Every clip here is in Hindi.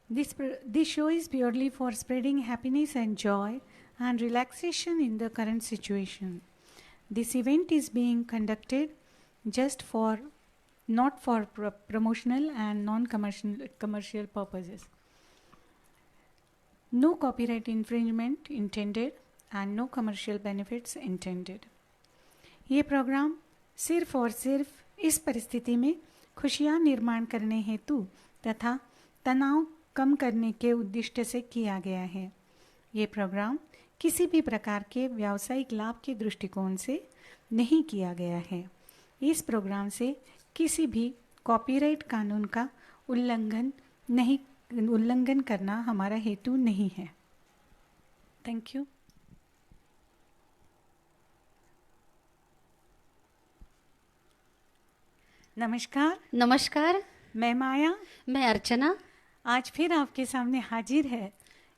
This show is purely for spreading happiness and joy and relaxation in the current situation. This event is being conducted just for not for promotional and non-commercial purposes. No copyright infringement intended and no commercial benefits intended. ये प्रोग्राम सिर्फ और सिर्फ इस परिस्थिति में खुशियाँ निर्माण करने हेतु तथा तनाव कम करने के उद्देश्य से किया गया है। ये प्रोग्राम किसी भी प्रकार के व्यावसायिक लाभ के दृष्टिकोण से नहीं किया गया है। इस प्रोग्राम से किसी भी कॉपीराइट कानून का उल्लंघन करना हमारा हेतु नहीं है। Thank you. नमस्कार। मैं माया। मैं अर्चना। आज फिर आपके सामने हाजिर है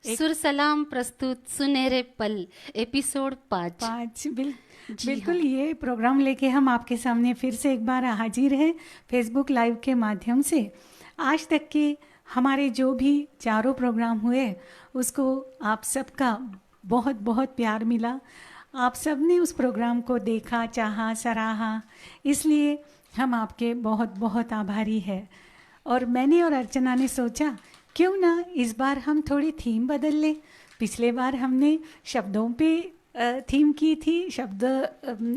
सुर सलाम प्रस्तुत सुनहरे पल एपिसोड 5। बिल्कुल ये प्रोग्राम लेके हम आपके सामने फिर से एक बार हाजिर है फेसबुक लाइव के माध्यम से। आज तक के हमारे जो भी चारों प्रोग्राम हुए उसको आप सबका बहुत बहुत प्यार मिला। आप सब ने उस प्रोग्राम को देखा, चाहा, सराहा, इसलिए हम आपके बहुत बहुत आभारी है। और मैंने और अर्चना ने सोचा क्यों ना इस बार हम थोड़ी थीम बदल लें। पिछले बार हमने शब्दों पे थीम की थी, शब्द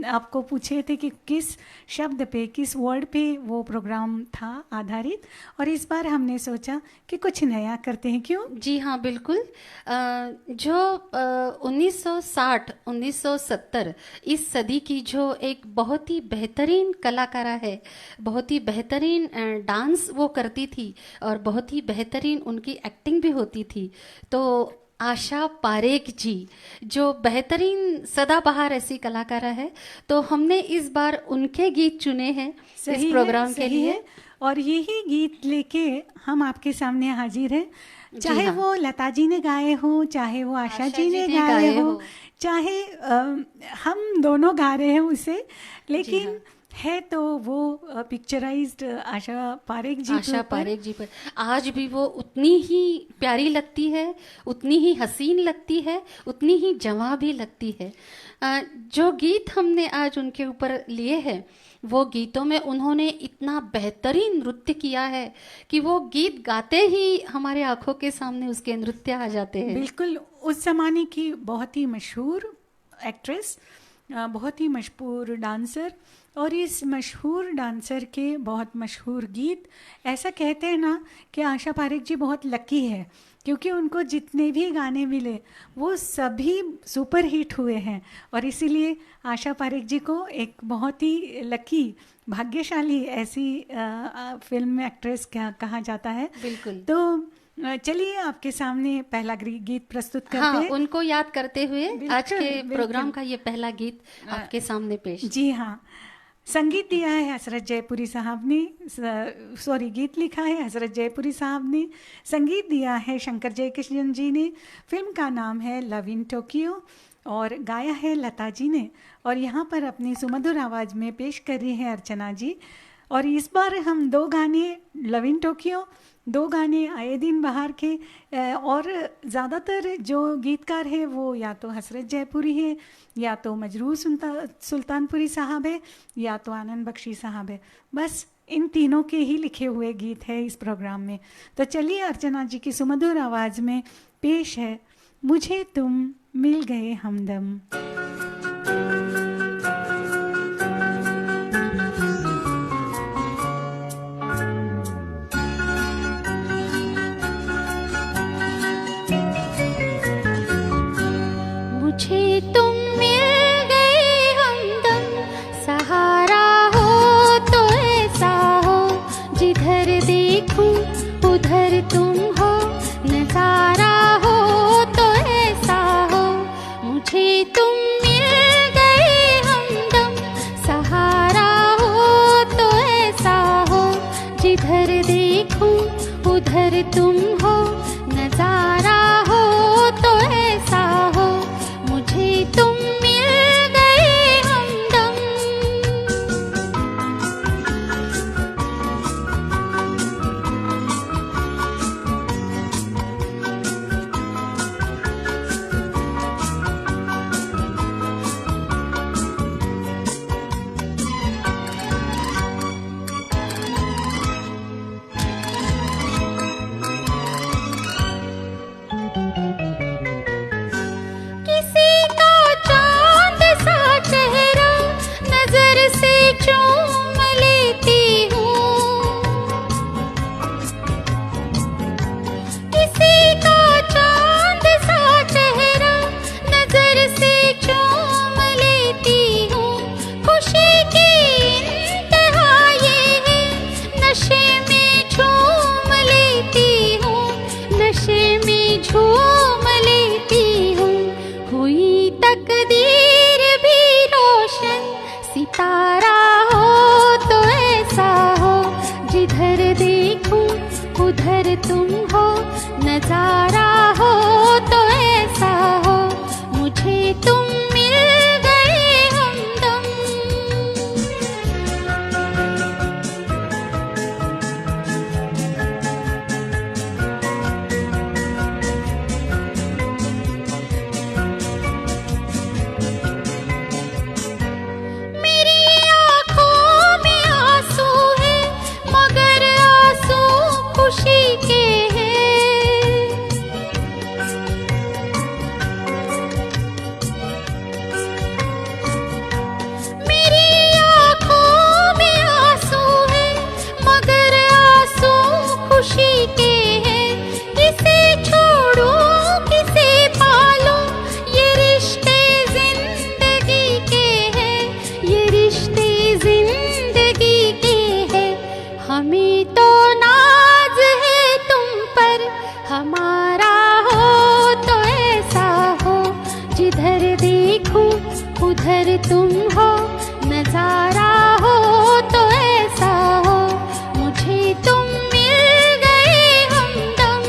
आपको पूछे थे कि किस शब्द पे, किस वर्ड पे वो प्रोग्राम था आधारित, और इस बार हमने सोचा कि कुछ नया करते हैं। क्यों? जी हाँ, बिल्कुल। जो 1960 1970 इस सदी की जो एक बहुत ही बेहतरीन कलाकारा है, बहुत ही बेहतरीन डांस वो करती थी और बहुत ही बेहतरीन उनकी एक्टिंग भी होती थी, तो आशा पारेख जी जो बेहतरीन सदाबहार ऐसी कलाकारा है, तो हमने इस बार उनके गीत चुने हैं इस प्रोग्राम के लिए। और यही गीत लेके हम आपके सामने हाजिर हैं। चाहे वो लता जी ने गाए हो, चाहे वो आशा जी ने गाए हो, चाहे हम दोनों गा रहे हैं उसे, लेकिन है तो वो पिक्चराइज्ड आशा पारेख जी पर आज भी वो उतनी ही प्यारी लगती है, उतनी ही हसीन लगती है, उतनी ही जवां भी लगती है। जो गीत हमने आज उनके ऊपर लिए हैं, वो गीतों में उन्होंने इतना बेहतरीन नृत्य किया है कि वो गीत गाते ही हमारे आंखों के सामने उसके नृत्य आ जाते हैं। बिल्कुल, उस जमाने की बहुत ही मशहूर एक्ट्रेस, बहुत ही मशहूर डांसर, और इस मशहूर डांसर के बहुत मशहूर गीत। ऐसा कहते हैं ना कि आशा पारेख जी बहुत लकी है, क्योंकि उनको जितने भी गाने मिले वो सभी सुपर हिट हुए हैं, और इसीलिए आशा पारेख जी को एक बहुत ही लकी, भाग्यशाली ऐसी फिल्म एक्ट्रेस कहा जाता है। बिल्कुल। तो चलिए आपके सामने पहला गीत प्रस्तुत करते हैं। उनको याद करते हुए आज के प्रोग्राम का ये पहला गीत आपके सामने पेश। जी हाँ, संगीत दिया है हसरत जयपुरी साहब ने, गीत लिखा है हसरत जयपुरी साहब ने, संगीत दिया है शंकर जयकिशन जी ने। फिल्म का नाम है लव इन टोक्यो और गाया है लता जी ने, और यहाँ पर अपनी सुमधुर आवाज़ में पेश कर रही है अर्चना जी। और इस बार हम दो गाने, लव इन टोक्यो, दो गाने आए दिन बाहर के, और ज़्यादातर जो गीतकार है वो या तो हसरत जयपुरी है, या तो मजरूह सुल्तानपुरी साहब है, या तो आनंद बख्शी साहब है। बस इन तीनों के ही लिखे हुए गीत है इस प्रोग्राम में। तो चलिए अर्चना जी की सुमधुर आवाज़ में पेश है मुझे तुम मिल गए हमदम। मुझे तुम मिल गए हमदम, सहारा हो तो ऐसा हो, जिधर देखूं उधर तुम हो, नजारा हो तो ऐसा हो। मुझे तुम कदीर भी रोशन सितारा हो तो ऐसा हो, जिधर देखूं उधर तुम हो, नजारा हो तो ऐसा हो, मुझे तुम मिल गए हमदम। मेरी आँखों में आंसू है, मगर आंसू खुशी के हैं। मेरी आँखों में आंसू है, मगर आंसू खुशी के हैं। किसे छोड़ूं किसे पालूं, ये रिश्ते जिंदगी के हैं, ये रिश्ते जिंदगी के हैं। हमें तो नाज है तुम पर, हमारा हो तो ऐसा हो, जिधर देखूं उधर तुम हो, नजारा हो तो ऐसा हो, मुझे तुम मिल गए हमदम।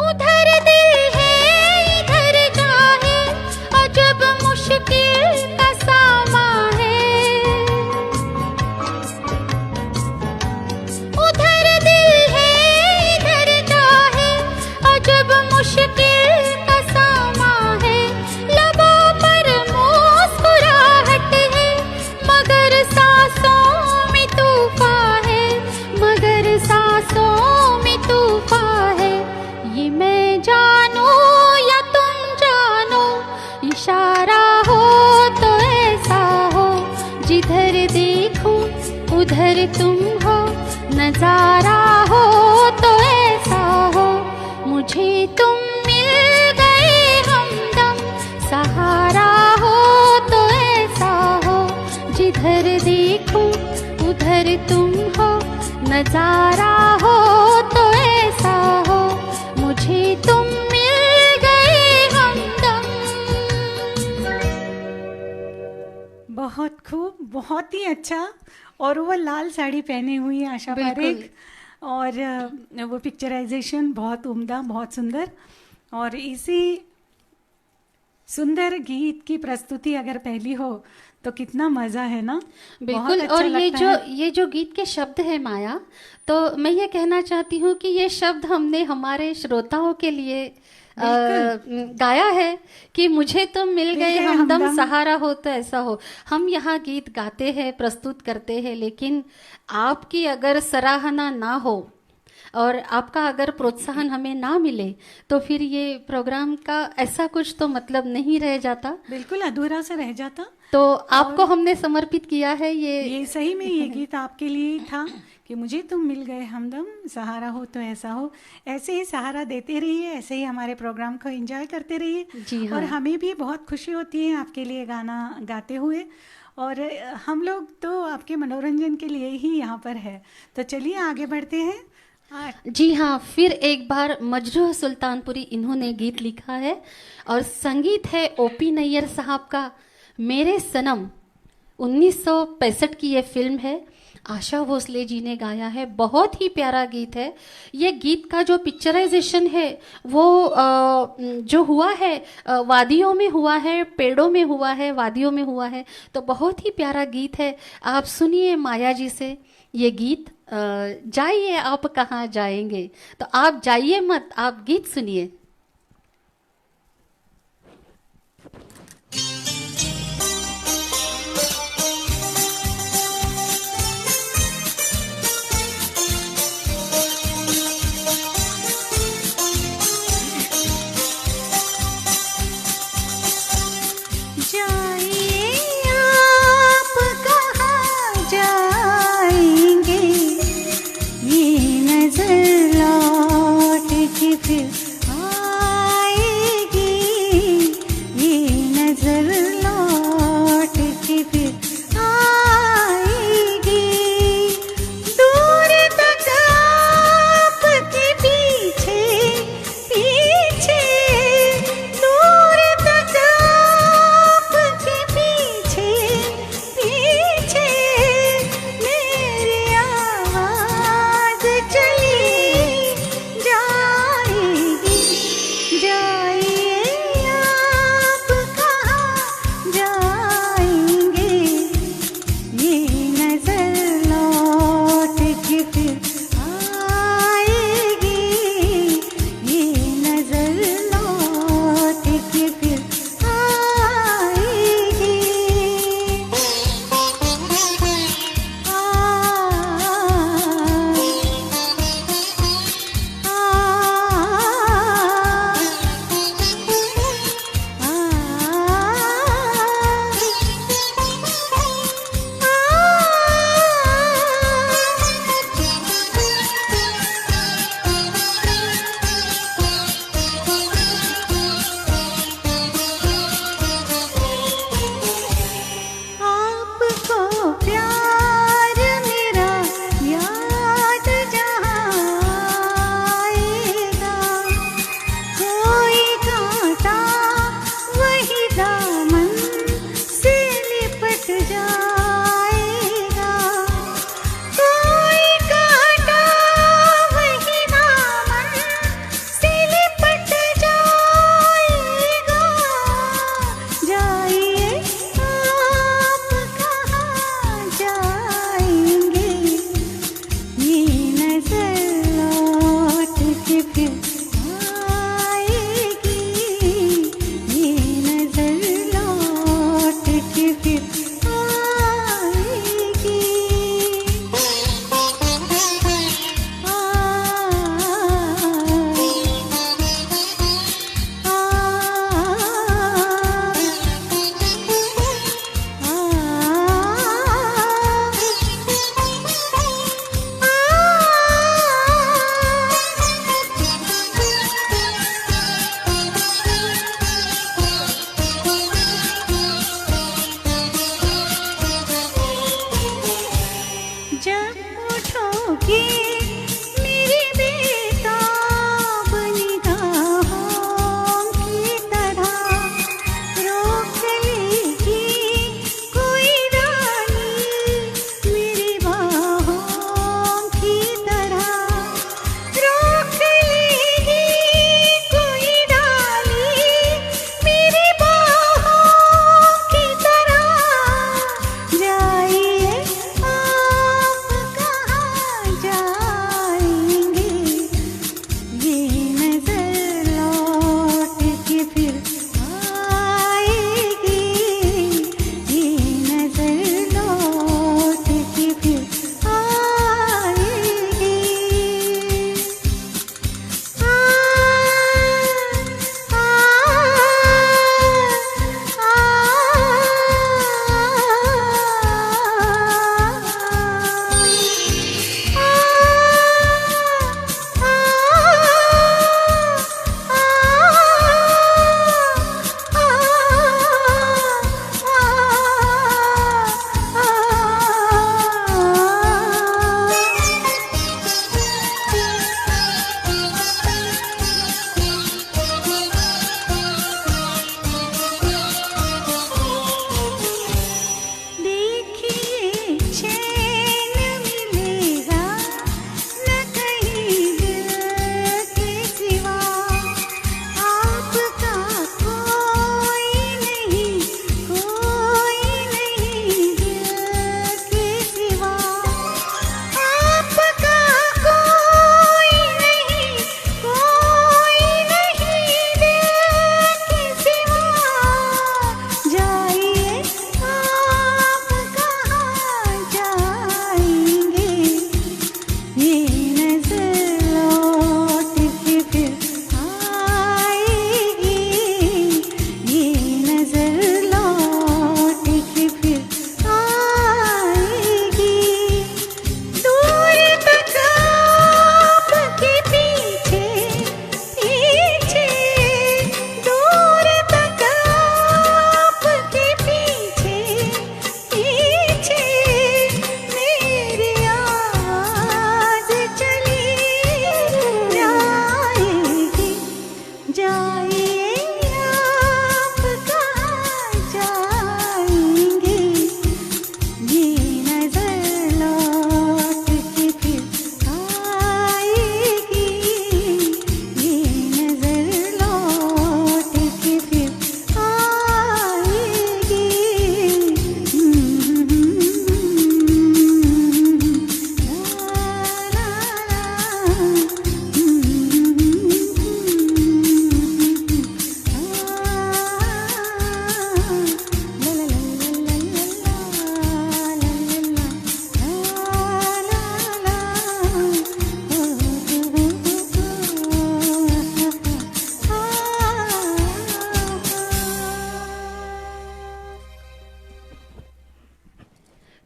उधर दिल है इधर चाहे, अजब मुश्किल का सामा है। उधर दिल है इधर चाहे, अजब मुश्किल का सामा है। लबों पर मुस्कुराहट है, मगर सांसों में तूफान है, मगर सांसों में तूफान है। ये मैं जानू या तुम जानो, इशारा हो तो ऐसा हो, जिधर देखूं उधर तुम हो, नजारा हो तो ऐसा हो, मुझे तुम मिल गए हमदम। सहारा हो तो ऐसा हो, जिधर देखूं उधर तुम हो, नजारा हो तो ऐसा हो, मुझे तुम मिल गए हमदम। बहुत खूब, बहुत ही अच्छा। और वो लाल साड़ी पहनी हुई है आशा बिल्कुल। पारेख, और वो पिक्चराइजेशन बहुत उम्दा, बहुत सुंदर। और इसी सुंदर गीत की प्रस्तुति अगर पहली हो तो कितना मजा है ना। बहुत बिल्कुल। अच्छा और लगता है। ये जो गीत के शब्द है माया, तो मैं ये कहना चाहती हूँ कि ये शब्द हमने हमारे श्रोताओं के लिए गाया है कि मुझे तुम मिल गए हमदम, सहारा हो तो ऐसा हो। हम यहाँ गीत गाते हैं, प्रस्तुत करते हैं, लेकिन आपकी अगर सराहना ना हो और आपका अगर प्रोत्साहन हमें ना मिले तो फिर ये प्रोग्राम का ऐसा कुछ तो मतलब नहीं रह जाता, बिल्कुल अधूरा सा रह जाता। तो आपको हमने समर्पित किया है ये सही में ये गीत आपके लिए ही था कि मुझे तुम मिल गए हमदम, सहारा हो तो ऐसा हो। ऐसे ही सहारा देते रहिए, ऐसे ही हमारे प्रोग्राम को एंजॉय करते रहिए। जी हाँ। और हमें भी बहुत खुशी होती है आपके लिए गाना गाते हुए, और हम लोग तो आपके मनोरंजन के लिए ही यहाँ पर है। तो चलिए आगे बढ़ते हैं। जी हाँ, फिर एक बार मजरूह सुल्तानपुरी इन्होंने गीत लिखा है और संगीत है ओपी नैयर साहब का। मेरे सनम 1965 की ये फिल्म है, आशा भोसले जी ने गाया है। बहुत ही प्यारा गीत है। ये गीत का जो पिक्चराइजेशन है वो जो हुआ है वादियों में हुआ है, पेड़ों में हुआ है, वादियों में हुआ है। तो बहुत ही प्यारा गीत है। आप सुनिए माया जी से ये गीत। जाइए आप कहाँ जाएंगे, तो आप जाइए मत, आप गीत सुनिए। जाइए आप कहाँ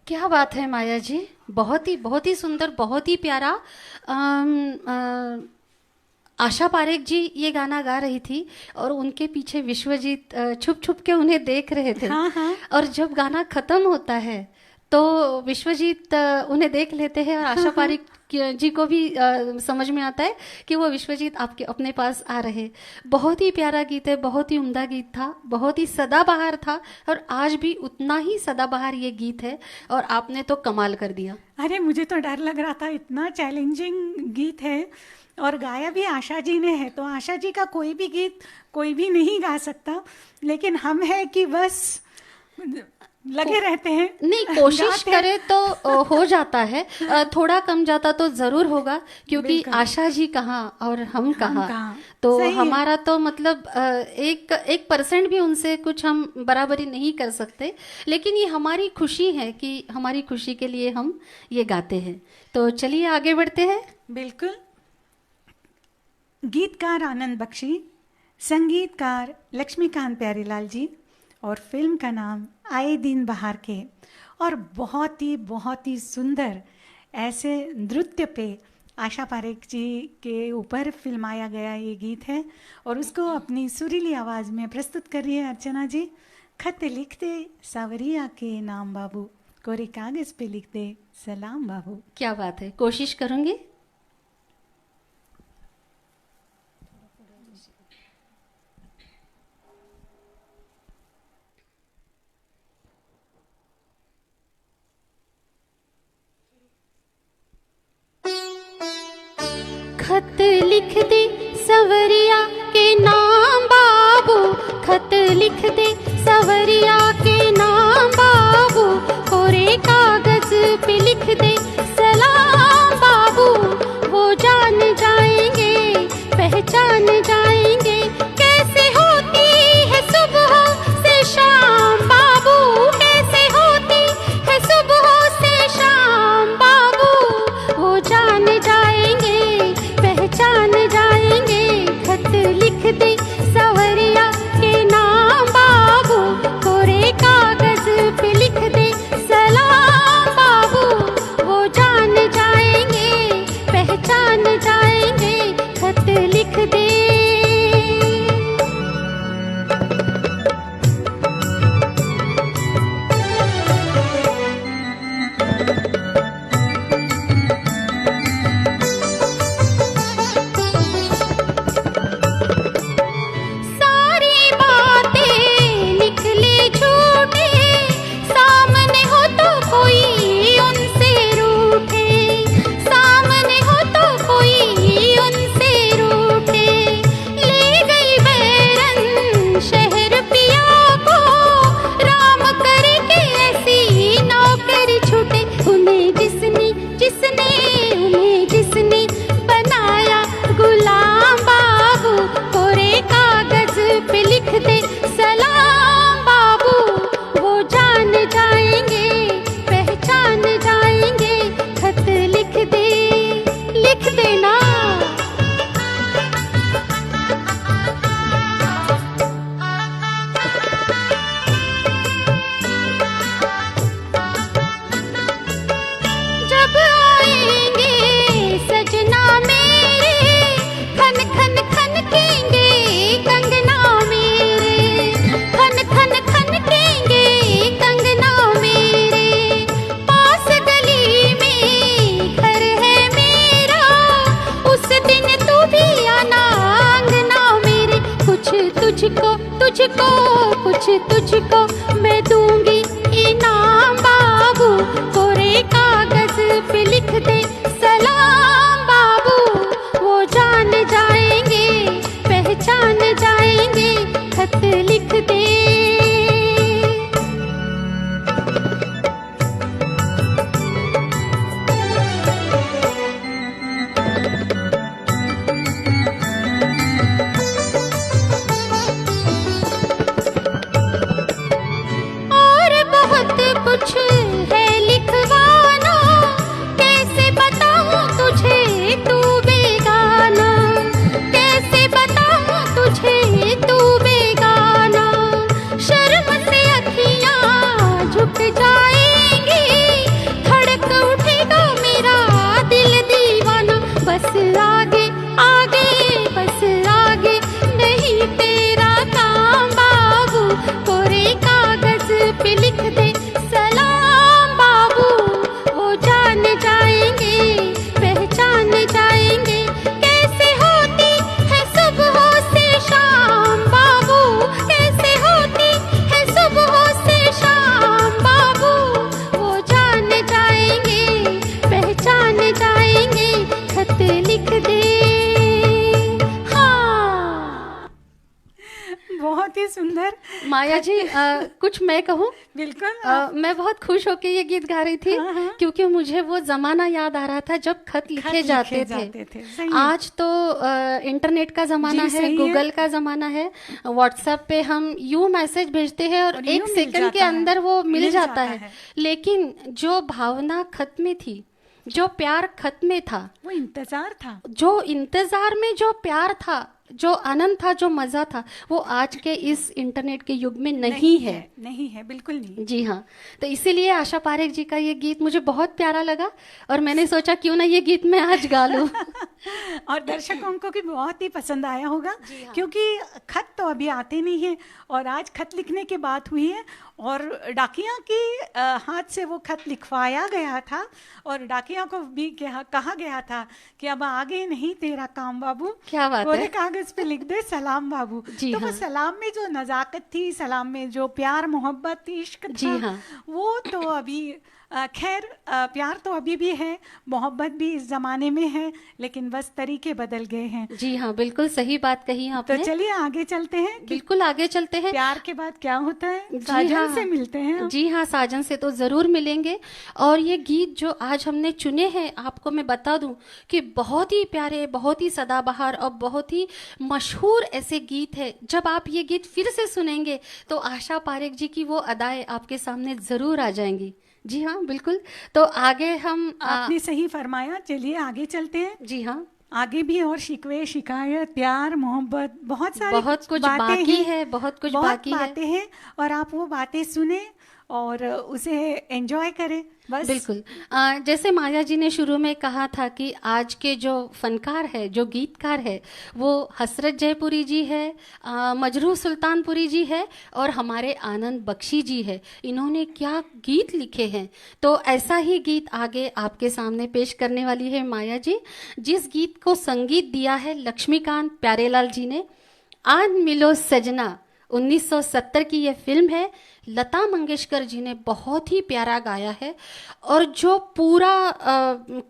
क्या बात है माया जी, बहुत ही सुंदर, बहुत ही प्यारा। आशा पारेख जी ये गाना गा रही थी और उनके पीछे विश्वजीत छुप छुप के उन्हें देख रहे थे। हाँ हाँ। और जब गाना खत्म होता है तो विश्वजीत उन्हें देख लेते हैं और आशा पारेख जी को भी समझ में आता है कि वो विश्वजीत आपके अपने पास आ रहे। बहुत ही प्यारा गीत है, बहुत ही उम्दा गीत था, बहुत ही सदाबहार था और आज भी उतना ही सदाबहार ये गीत है और आपने तो कमाल कर दिया। अरे मुझे तो डर लग रहा था, इतना चैलेंजिंग गीत है और गाया भी आशा जी ने है, तो आशा जी का कोई भी गीत कोई भी नहीं गा सकता, लेकिन हम है कि बस लगे रहते हैं। नहीं, कोशिश गाते करे तो हो जाता है, थोड़ा कम जाता तो जरूर होगा, क्योंकि बिल्कुल। आशा जी कहाँ और हम कहाँ। कहाँ। तो सही है। हमारा तो मतलब 1% भी उनसे कुछ हम बराबरी नहीं कर सकते, लेकिन ये हमारी खुशी है कि हमारी खुशी के लिए हम ये गाते हैं। तो चलिए आगे बढ़ते हैं। बिल्कुल। गीतकार आनंद बख्शी, संगीतकार लक्ष्मीकांत प्यारीलाल जी, और फिल्म का नाम आए दिन बहार के। और बहुत ही सुंदर ऐसे नृत्य पे आशा पारेख जी के ऊपर फिल्माया गया ये गीत है और उसको अपनी सुरीली आवाज़ में प्रस्तुत कर रही है अर्चना जी। खत लिखते सावरिया के नाम बाबू, कोरे कागज पे लिखते सलाम बाबू। क्या बात है, कोशिश करूंगी। खत लिख दे सवरिया के नाम बाबू, खत लिख दे सवरिया के नाम बाबू, कोरे कागज पे लिख दे सलाम बाबू। वो जान जाएंगे, पहचान जाएंगे, कैसे होती है सुबह से शाम बाबू, कैसे होती है सुबह से शाम बाबू। वो जान जाएंगे, पहचान जाएंगे, खत लिख दे सवरिया के नाम बाबू, कोरे माया जी, कुछ मैं कहूँ? बिल्कुल। मैं बहुत खुश होकर ये गीत गा रही थी, क्योंकि मुझे वो जमाना याद आ रहा था जब खत लिखे जाते थे। सही है। आज तो इंटरनेट का जमाना जी, है, सही है। गूगल का जमाना है, व्हाट्सएप पे हम यूं मैसेज भेजते हैं और और एक यूं मिल सेकंड के जाता है, अंदर वो मिल मिल जाता जाता है। है। लेकिन जो भावना खत में थी, जो प्यार खत में था, वो इंतजार था। जो इंतजार में जो प्यार था, जो आनंद था, जो मजा था, वो आज के इस इंटरनेट के युग में नहीं है। नहीं है, बिल्कुल नहीं। जी हाँ, तो इसीलिए आशा पारेख जी का ये गीत मुझे बहुत प्यारा लगा और मैंने सोचा क्यों ना ये गीत मैं आज गा लूं। और दर्शकों को भी बहुत ही पसंद आया होगा, जी हाँ। क्योंकि खत तो अभी आते नहीं है और आज खत लिखने की बात हुई है और डाकिया की हाथ से वो खत लिखवाया गया था और डाकिया को भी कहा गया था कि अब आगे नहीं तेरा काम बाबू, क्या बात कोरे है। कागज पे लिख दे सलाम बाबू। जी तो हाँ। वो सलाम में जो नजाकत थी, सलाम में जो प्यार मोहब्बत इश्क जी था, हाँ। वो तो अभी खैर प्यार तो अभी भी है, मोहब्बत भी इस जमाने में है, लेकिन बस तरीके बदल गए हैं। जी हाँ, बिल्कुल सही बात कही तो आपने। चलिए आगे चलते हैं कि बिल्कुल आगे चलते हैं। प्यार के बाद क्या होता है। जी साजन हाँ। से मिलते हैं हम। जी हाँ, साजन से तो जरूर मिलेंगे। और ये गीत जो आज हमने चुने हैं, आपको मैं बता दूं कि बहुत ही प्यारे, बहुत ही सदाबहार और बहुत ही मशहूर ऐसे गीत है। जब आप ये गीत फिर से सुनेंगे तो आशा पारेख जी की वो अदाएं आपके सामने जरूर आ जाएंगी। जी हाँ, बिल्कुल। तो आगे हम आपने सही फरमाया, चलिए आगे चलते हैं। जी हाँ, आगे भी और शिकवे शिकायत प्यार मोहब्बत बहुत सारी बहुत कुछ बातें बाकी हैं, है, बहुत कुछ बहुत बाकी है। बातें हैं और आप वो बातें सुने और उसे एंजॉय करें बस। बिल्कुल। जैसे माया जी ने शुरू में कहा था कि आज के जो फनकार है, जो गीतकार है, वो हसरत जयपुरी जी है, मजरूह सुल्तानपुरी जी है और हमारे आनंद बख्शी जी है। इन्होंने क्या गीत लिखे हैं। तो ऐसा ही गीत आगे आपके सामने पेश करने वाली है माया जी, जिस गीत को संगीत दिया है लक्ष्मीकांत प्यारेलाल जी ने। आन मिलो सजना 1970 की यह फिल्म है। लता मंगेशकर जी ने बहुत ही प्यारा गाया है और जो पूरा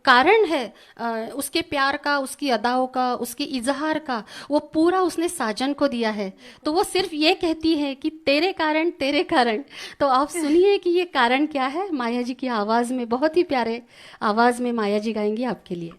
कारण है उसके प्यार का, उसकी अदाओं का, उसके इजहार का, वो पूरा उसने साजन को दिया है। तो वो सिर्फ ये कहती है कि तेरे कारण तेरे कारण। तो आप सुनिए कि ये कारण क्या है, माया जी की आवाज़ में, बहुत ही प्यारे आवाज़ में माया जी गाएंगी आपके लिए।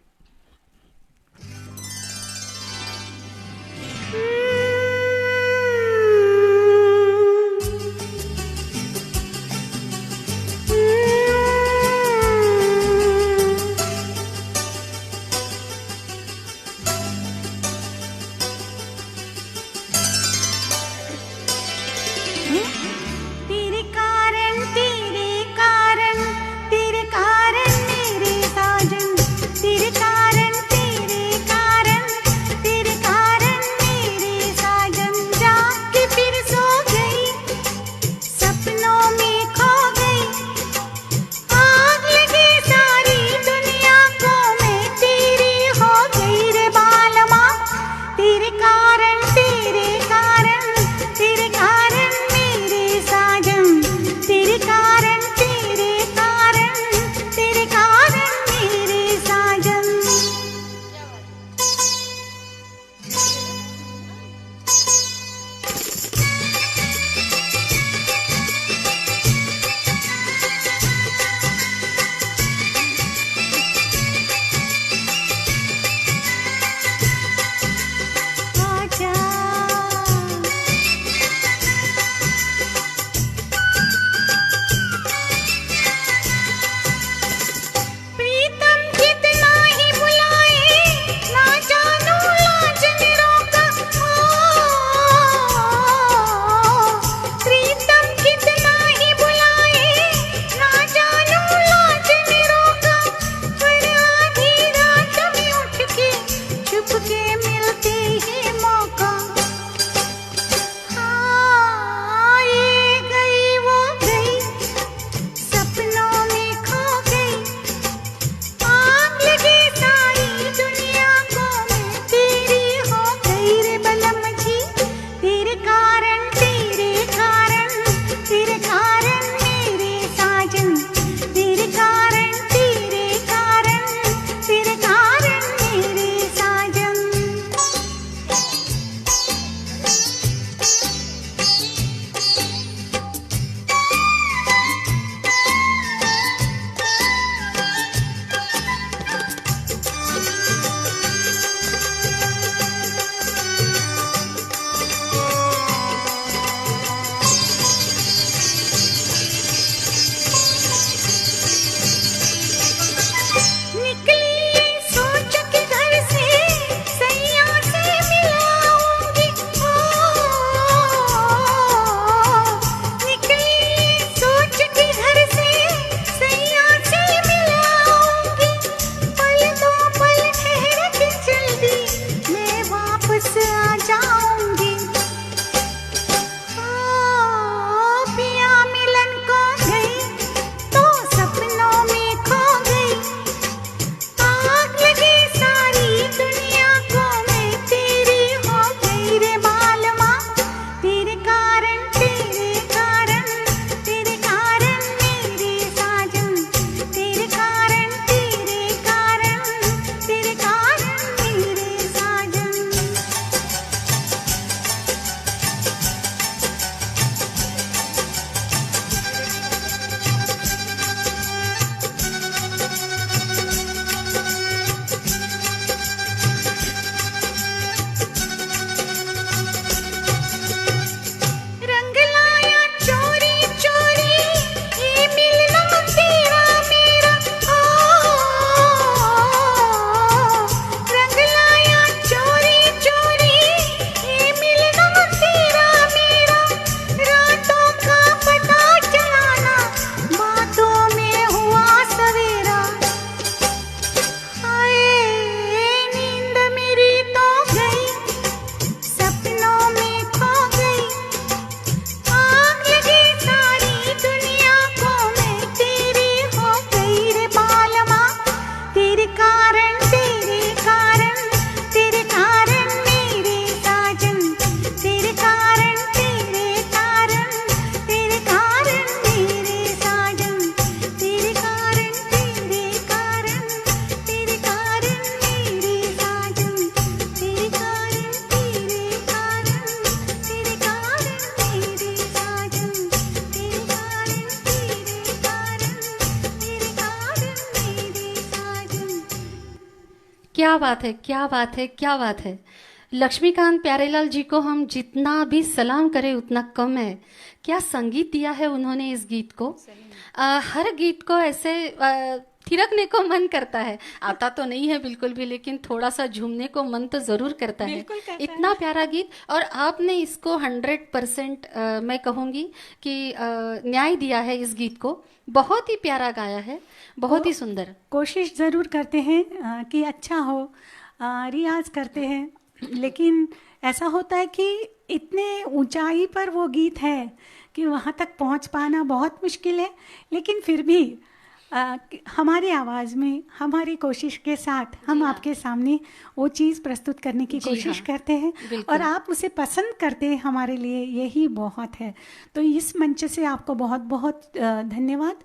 तेरे कारण तेरे कारण तेरे कारण मेरे साजन, तेरे क्या बात है, क्या बात है, क्या बात है। लक्ष्मीकांत प्यारेलाल जी को हम जितना भी सलाम करें उतना कम है। क्या संगीत दिया है उन्होंने इस गीत को। हर गीत को ऐसे थिरकने को मन करता है। आता तो नहीं है बिल्कुल भी, लेकिन थोड़ा सा झूमने को मन तो जरूर करता है। बिल्कुल करता इतना प्यारा गीत, और आपने इसको 100% मैं कहूँगी कि न्याय दिया है इस गीत को। बहुत ही प्यारा गाया है, बहुत ही सुंदर। कोशिश ज़रूर करते हैं कि अच्छा हो, रियाज करते हैं, लेकिन ऐसा होता है कि इतने ऊंचाई पर वो गीत है कि वहाँ तक पहुँच पाना बहुत मुश्किल है। लेकिन फिर भी हमारी आवाज़ में, हमारी कोशिश के साथ हम आपके सामने वो चीज़ प्रस्तुत करने की कोशिश करते हैं, और आप उसे पसंद करते हैं, हमारे लिए यही बहुत है। तो इस मंच से आपको बहुत बहुत धन्यवाद।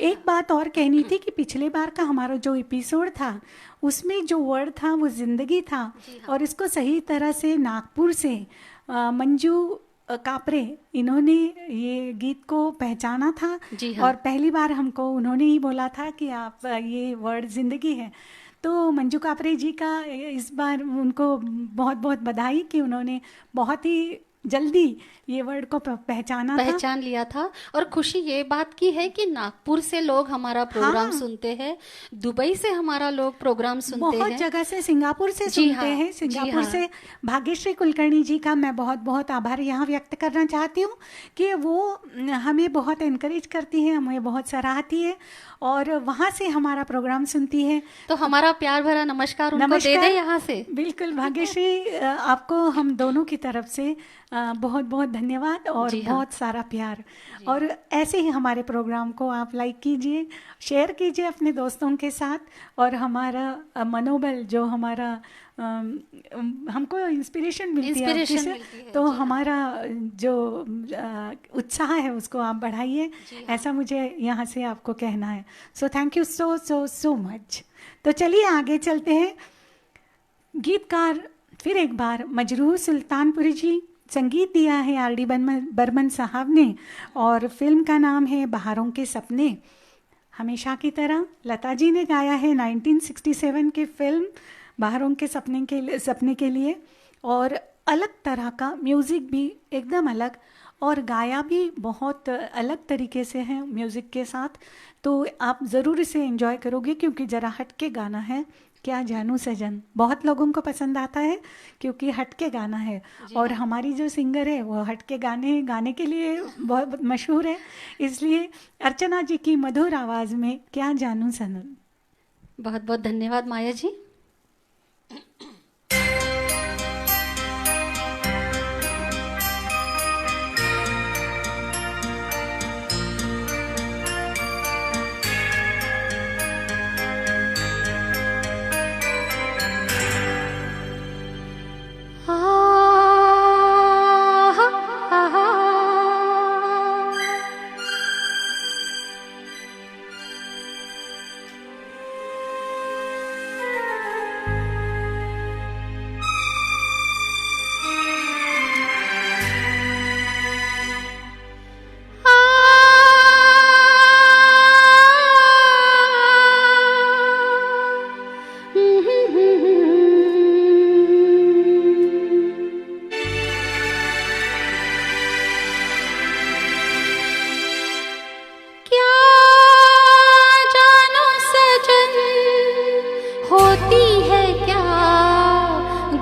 एक बात और कहनी थी कि पिछले बार का हमारा जो एपिसोड था उसमें जो वर्ड था वो जिंदगी था, और इसको सही तरह से नागपुर से मंजू कापरे, इन्होंने ये गीत को पहचाना था। जी हाँ। और पहली बार हमको उन्होंने ही बोला था कि आप ये वर्ड जिंदगी है। तो मंजू कापरे जी का इस बार उनको बहुत बहुत बधाई कि उन्होंने बहुत ही जल्दी ये वर्ड को पहचान लिया था। और खुशी ये बात की है कि नागपुर से लोग हमारा प्रोग्राम सुनते हैं, दुबई से हमारा लोग प्रोग्राम सुनते हैं, बहुत जगह से, सिंगापुर से सुनते हैं। सिंगापुर से भाग्यश्री कुलकर्णी जी का मैं बहुत बहुत आभार यहाँ व्यक्त करना चाहती हूँ कि वो हमें बहुत एनकरेज करती है, हमें बहुत सराहती है, और वहाँ से हमारा प्रोग्राम सुनती है। तो हमारा प्यार भरा नमस्कार उनको दे दे यहाँ से। बिल्कुल भाग्यश्री, आपको हम दोनों की तरफ से बहुत बहुत धन्यवाद और बहुत सारा प्यार। और ऐसे ही हमारे प्रोग्राम को आप लाइक कीजिए, शेयर कीजिए अपने दोस्तों के साथ, और हमारा मनोबल जो हमारा हमको इंस्पिरेशन मिलती है आपसे, तो हमारा जो उत्साह है उसको आप बढ़ाइए, ऐसा मुझे यहाँ से आपको कहना है। So thank you so so so much. तो चलिए आगे चलते हैं। गीतकार फिर एक बार मजरूह सुल्तानपुरी जी, संगीत दिया है आर.डी. बर्मन साहब ने, और फिल्म का नाम है बहारों के सपने। हमेशा की तरह लता जी ने गाया है 1967 की फिल्म बहारों के सपने के लिए, और अलग तरह का म्यूज़िक भी एकदम अलग, और गाया भी बहुत अलग तरीके से है म्यूज़िक के साथ। तो आप ज़रूर इसे एंजॉय करोगे, क्योंकि ज़रा हट के गाना है। क्या जानू सजन बहुत लोगों को पसंद आता है क्योंकि हट के गाना है, और हमारी जो सिंगर है वो हट के गाने के लिए बहुत मशहूर है। इसलिए अर्चना जी की मधुर आवाज़ में क्या जानू सनन। बहुत बहुत धन्यवाद माया जी।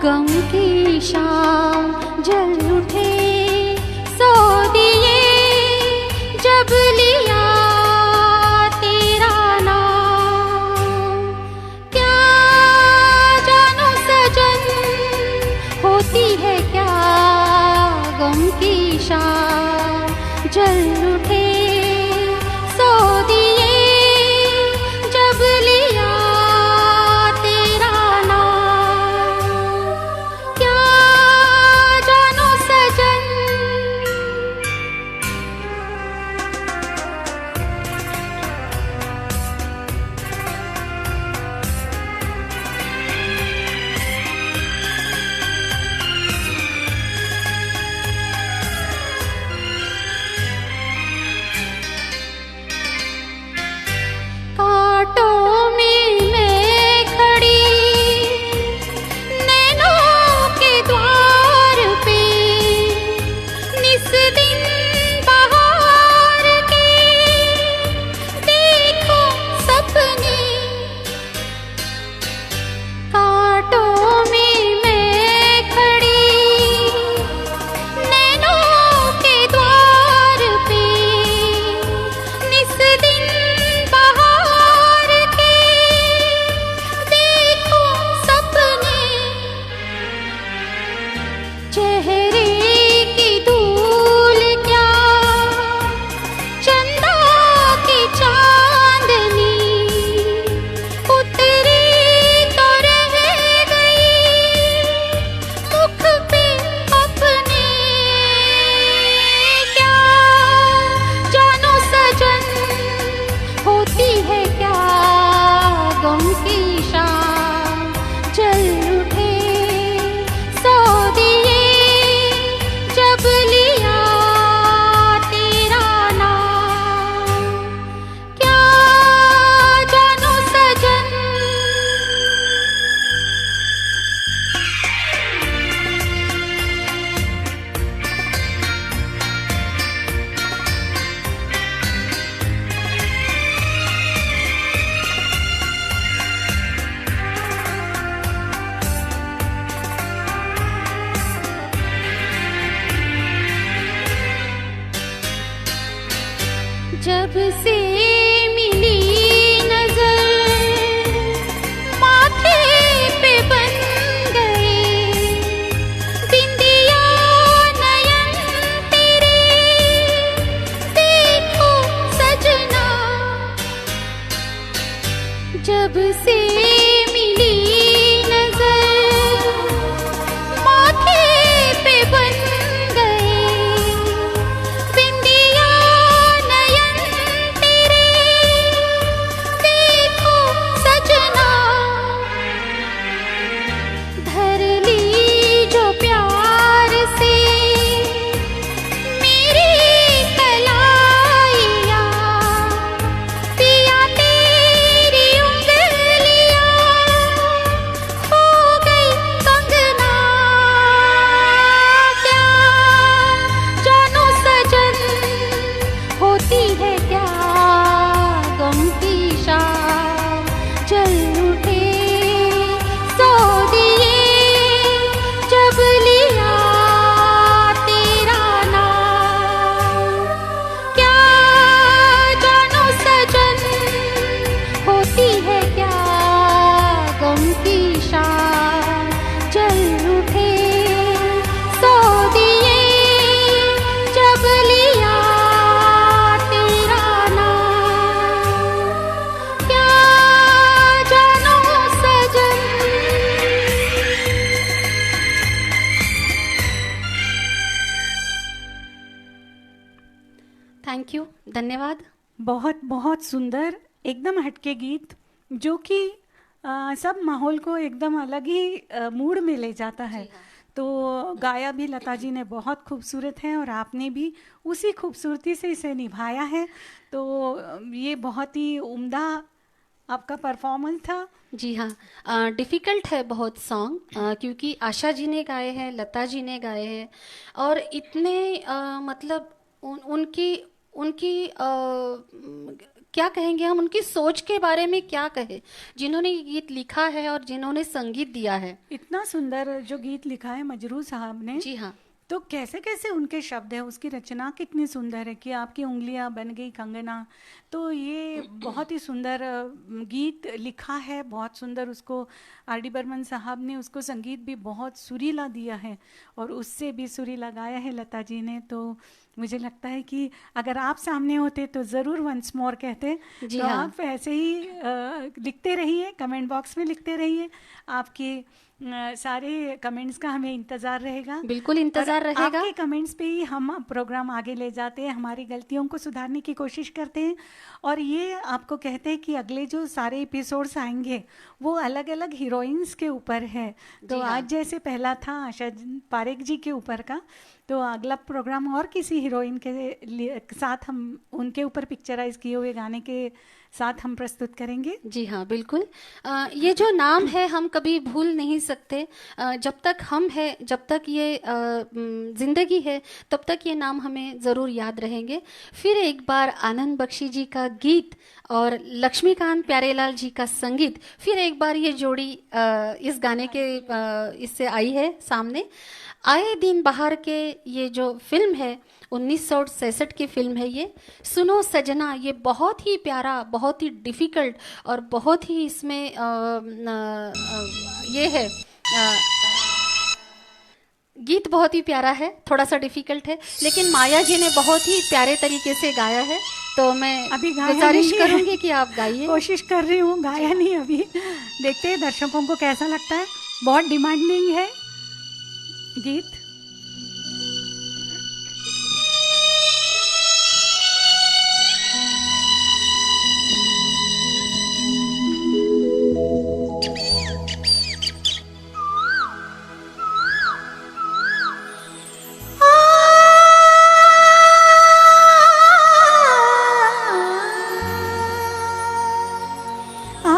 गम की शाम जल उठे सो दिए जब लिया तेरा नाम। क्या जानो सजन होती है क्या गम की शाम जल उठे सो दिए जब लिया तेरा नाम। क्या जब से मिली नजर माथे पे बन गए बिंदिया नयन तेरे, देखो सजना धर ली जो प्यार से मेरी कलाइयाँ, पिया तेरी उंगलियाँ हो गई कंगना। क्या जानो सजन होती है क्या गम की शाम, जल उठे सो दिए जब लिया तेरा नाम। क्या जानो सजन होती है क्या गम की शाम, जल उठे सो दिए जब लिया तेरा नाम। क्या जानो सजन। थैंक यू, धन्यवाद। बहुत बहुत सुंदर, एकदम हटके गीत जो कि सब माहौल को एकदम अलग ही मूड में ले जाता है। तो गाया भी लता जी ने बहुत खूबसूरत है और आपने भी उसी खूबसूरती से इसे निभाया है। तो ये बहुत ही उम्दा आपका परफॉर्मेंस था। जी हाँ, डिफ़िकल्ट है बहुत सॉन्ग, क्योंकि आशा जी ने गाए हैं, लता जी ने गाए हैं, और इतने मतलब उनकी उनकी क्या कहेंगे हम, उनकी सोच के बारे में क्या कहे, जिन्होंने ये गीत लिखा है और जिन्होंने संगीत दिया है। इतना सुंदर जो गीत लिखा है मजरू साहब ने, जी हाँ, तो कैसे कैसे उनके शब्द है, उसकी रचना कितनी सुंदर है कि आपकी उंगलियां बन गई कंगना। तो ये बहुत ही सुंदर गीत लिखा है, बहुत सुंदर। उसको आर डी बर्मन साहब ने उसको संगीत भी बहुत सुरीला दिया है और उससे भी सुरीला गाया है लता जी ने। तो मुझे लगता है कि अगर आप सामने होते तो ज़रूर वंस मोर कहते। जी तो हाँ। आप ऐसे ही लिखते रहिए, कमेंट बॉक्स में लिखते रहिए। आपके सारे कमेंट्स का हमें इंतज़ार रहेगा। बिल्कुल इंतज़ार और रहेगा। आपके कमेंट्स पे ही हम प्रोग्राम आगे ले जाते हैं, हमारी गलतियों को सुधारने की कोशिश करते हैं। और ये आपको कहते हैं कि अगले जो सारे एपिसोड्स आएंगे वो अलग अलग हीरोइंस के ऊपर है। तो जी हाँ। आज जैसे पहला था आशा पारेख जी के ऊपर का, तो अगला प्रोग्राम और किसी हीरोइन के साथ हम उनके ऊपर पिक्चराइज किए हुए गाने के साथ हम प्रस्तुत करेंगे। जी हाँ, बिल्कुल। ये जो नाम है हम कभी भूल नहीं सकते। जब तक हम है, जब तक ये जिंदगी है, तब तक ये नाम हमें ज़रूर याद रहेंगे। फिर एक बार आनंद बख्शी जी का गीत और लक्ष्मीकांत प्यारेलाल जी का संगीत, फिर एक बार ये जोड़ी इस गाने के इससे आई है सामने। आए दिन बहार के ये जो फिल्म है 1966 की फिल्म है ये, सुनो सजना। ये बहुत ही प्यारा, बहुत ही डिफ़िकल्ट और बहुत ही इसमें ये है गीत बहुत ही प्यारा है, थोड़ा सा डिफ़िकल्ट है, लेकिन माया जी ने बहुत ही प्यारे तरीके से गाया है। तो मैं अभी गाया गुजारिश नहीं है। करूंगी कि आप गाइए। कोशिश कर रही हूँ, गाया नहीं अभी। देखते हैं दर्शकों को कैसा लगता है। बहुत डिमांडिंग है गीत। आ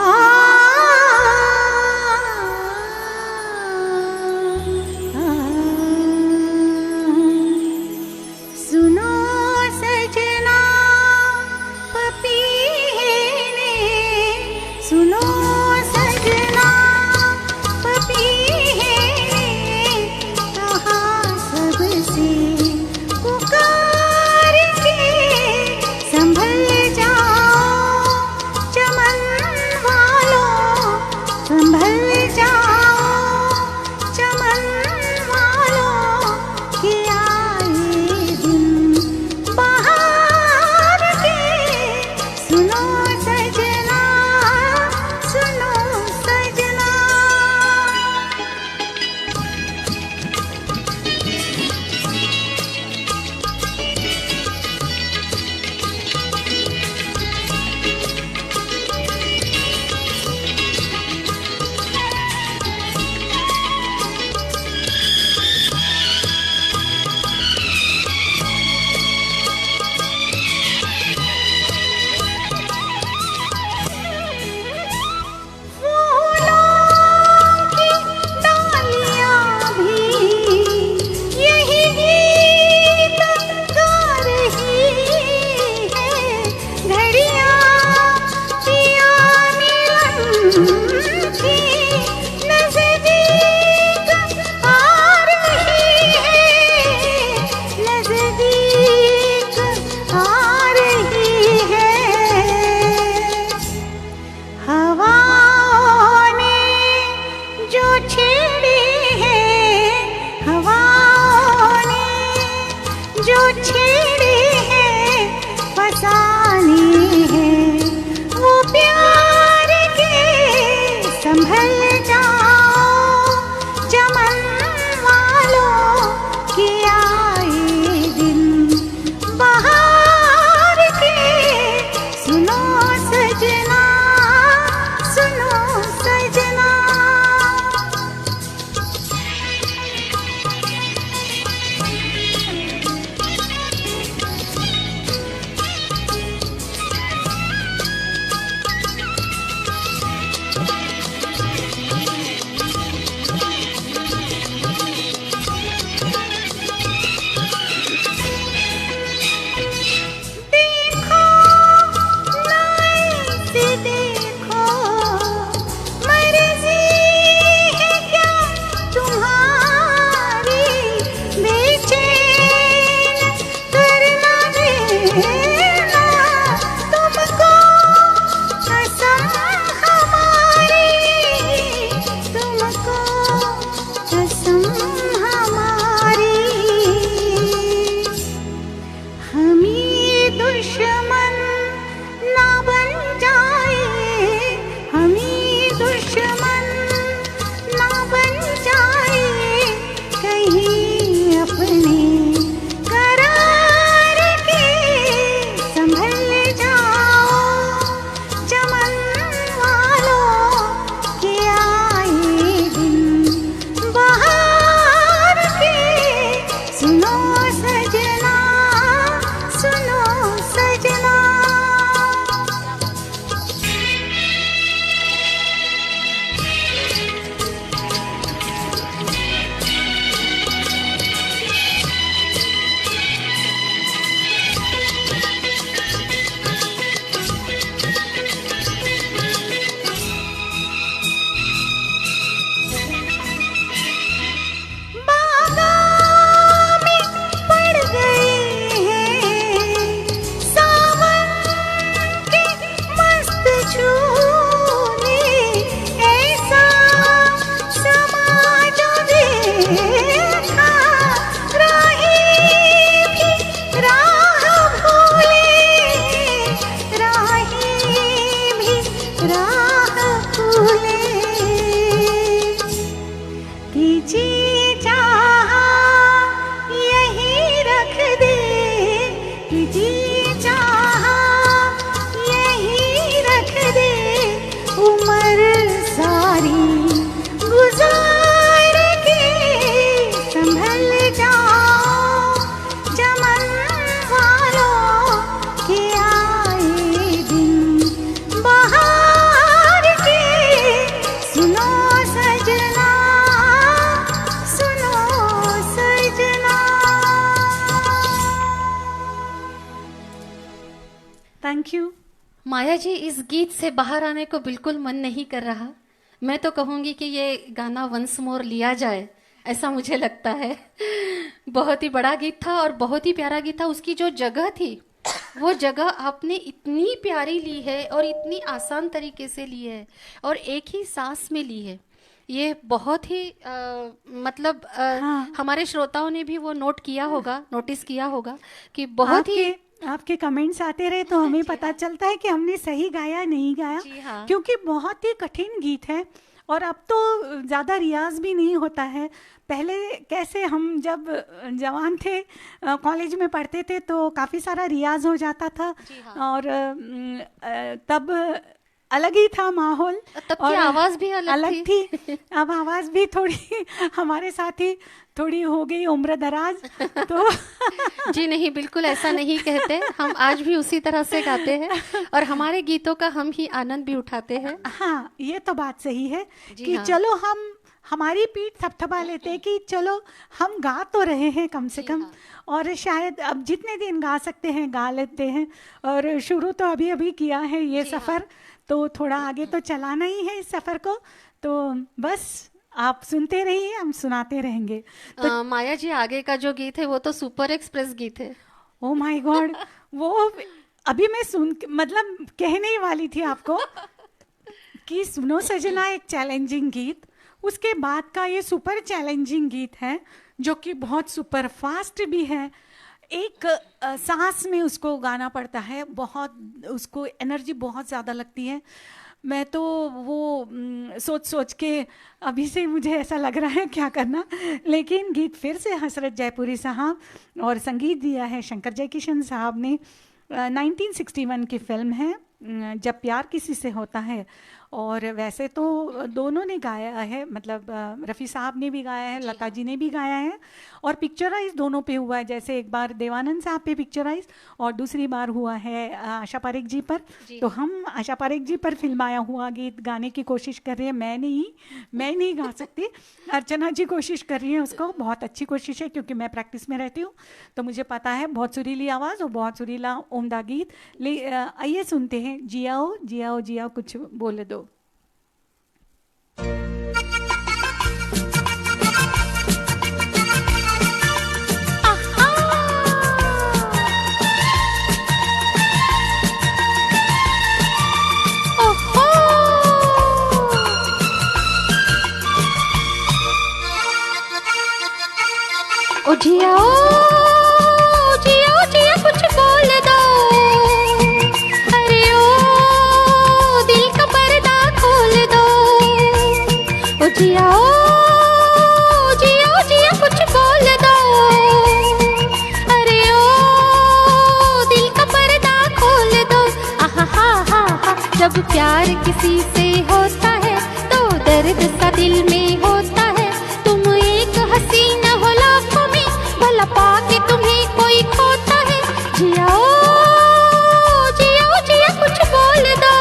माया जी, इस गीत से बाहर आने को बिल्कुल मन नहीं कर रहा। मैं तो कहूँगी कि ये गाना वंस मोर लिया जाए, ऐसा मुझे लगता है। बहुत ही बड़ा गीत था और बहुत ही प्यारा गीत था। उसकी जो जगह थी, वो जगह आपने इतनी प्यारी ली है और इतनी आसान तरीके से ली है और एक ही सांस में ली है। ये बहुत ही मतलब हाँ। हमारे श्रोताओं ने भी वो नोट किया होगा, नोटिस किया होगा कि बहुत ही आपके कमेंट्स आते रहे तो हमें पता चलता है कि हमने सही गाया नहीं गाया, जी हाँ। क्योंकि बहुत ही कठिन गीत है और अब तो ज़्यादा रियाज भी नहीं होता है। पहले कैसे हम जब जवान थे, कॉलेज में पढ़ते थे तो काफ़ी सारा रियाज हो जाता था। जी हाँ। और तब अलग ही था माहौल, तब की और आवाज़ भी अलग थी। अब आवाज़ भी थोड़ी हमारे साथ ही थोड़ी हो गई उम्र दराज तो जी नहीं, बिल्कुल ऐसा नहीं कहते। हम आज भी उसी तरह से गाते हैं और हमारे गीतों का हम ही आनंद भी उठाते हैं। हाँ, ये तो बात सही है जी कि हाँ। चलो हम हमारी पीठ थपथपा लेते हैं कि चलो हम गा तो रहे हैं कम से जी कम, हाँ। और शायद अब जितने दिन गा सकते हैं गा लेते हैं। और शुरू तो अभी अभी किया है ये जी सफ़र, तो थोड़ा आगे तो चलाना ही है इस सफ़र को। तो बस आप सुनते रहिए, हम सुनाते रहेंगे। माया जी, आगे का जो गीत है वो तो सुपर एक्सप्रेस गीत है। ओ माय गॉड, वो अभी मैं मतलब कहने ही वाली थी आपको कि सुनो सजना एक चैलेंजिंग गीत, उसके बाद का ये सुपर चैलेंजिंग गीत है जो कि बहुत सुपर फास्ट भी है। एक सांस में उसको गाना पड़ता है, बहुत उसको एनर्जी बहुत ज़्यादा लगती है। मैं तो वो सोच सोच के अभी से मुझे ऐसा लग रहा है क्या करना। लेकिन गीत फिर से हसरत जयपुरी साहब, और संगीत दिया है शंकर जयकिशन साहब ने। 1961 की फिल्म है जब प्यार किसी से होता है। और वैसे तो दोनों ने गाया है, मतलब रफ़ी साहब ने भी गाया है, लता जी ने भी गाया है, और पिक्चराइज दोनों पे हुआ है। जैसे एक बार देवानंद साहब पे पिक्चराइज और दूसरी बार हुआ है आशा पारेख जी पर। तो हम आशा पारेख जी पर फिल्माया हुआ गीत गाने की कोशिश कर रहे हैं। मैं नहीं गा सकती, अर्चना जी कोशिश कर रही हैं उसको। बहुत अच्छी कोशिश है क्योंकि मैं प्रैक्टिस में रहती हूँ, तो मुझे पता है। बहुत सुरीली आवाज़ और बहुत सुरीला उम्दा गीत। आइए सुनते हैं, जियाओ जियाओ जियाओ कुछ बोल दो। ओ जियाओ जियाओ जिया कुछ बोल दो, अरे ओ दिल का पर्दा खोल दो। ओ जियाओ जियाओ जिया कुछ बोल दो, अरे ओ दिल का पर्दा खोल दो। आहा हा हा हा, जब प्यार किसी से होता है तो दर्द सा दिल में होता है। तुम एक हसीना हो लाखों में, भला पाके तुम्हें कोई खोता है। जियाओ जियाओ जिया कुछ बोल दो।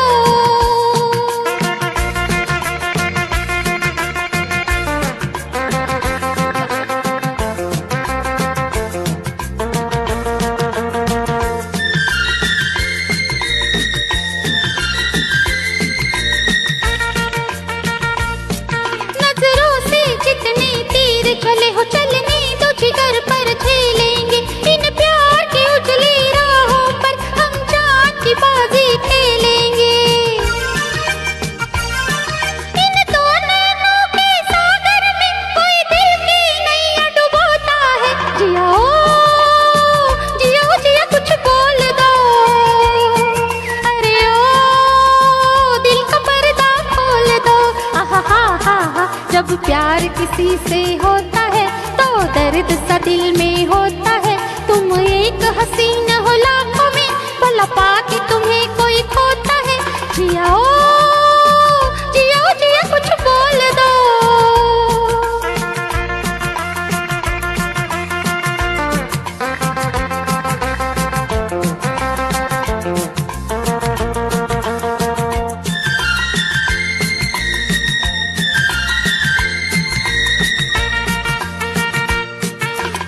नजरों से जितने तीर चले हो चलने दो, जिगर पर झेलेंगे इन प्यार की उजली राहों पर हम जान की बाजी खेलेंगे। इन दो नैनों के सागर में कोई दिल की नैया डुबोता है। जियाओ जियाओ जिया कुछ बोल दो, अरे ओ दिल का पर्दा खोल दो। आहा हा हा हा, जब प्यार किसी से होता है तो दर्द सा दिल में होता है। तुम एक हसीना हो लाखों में, भला पाके तुम्हें कोई खोता है। जियाओ जियाओ जिया कुछ बोल दो।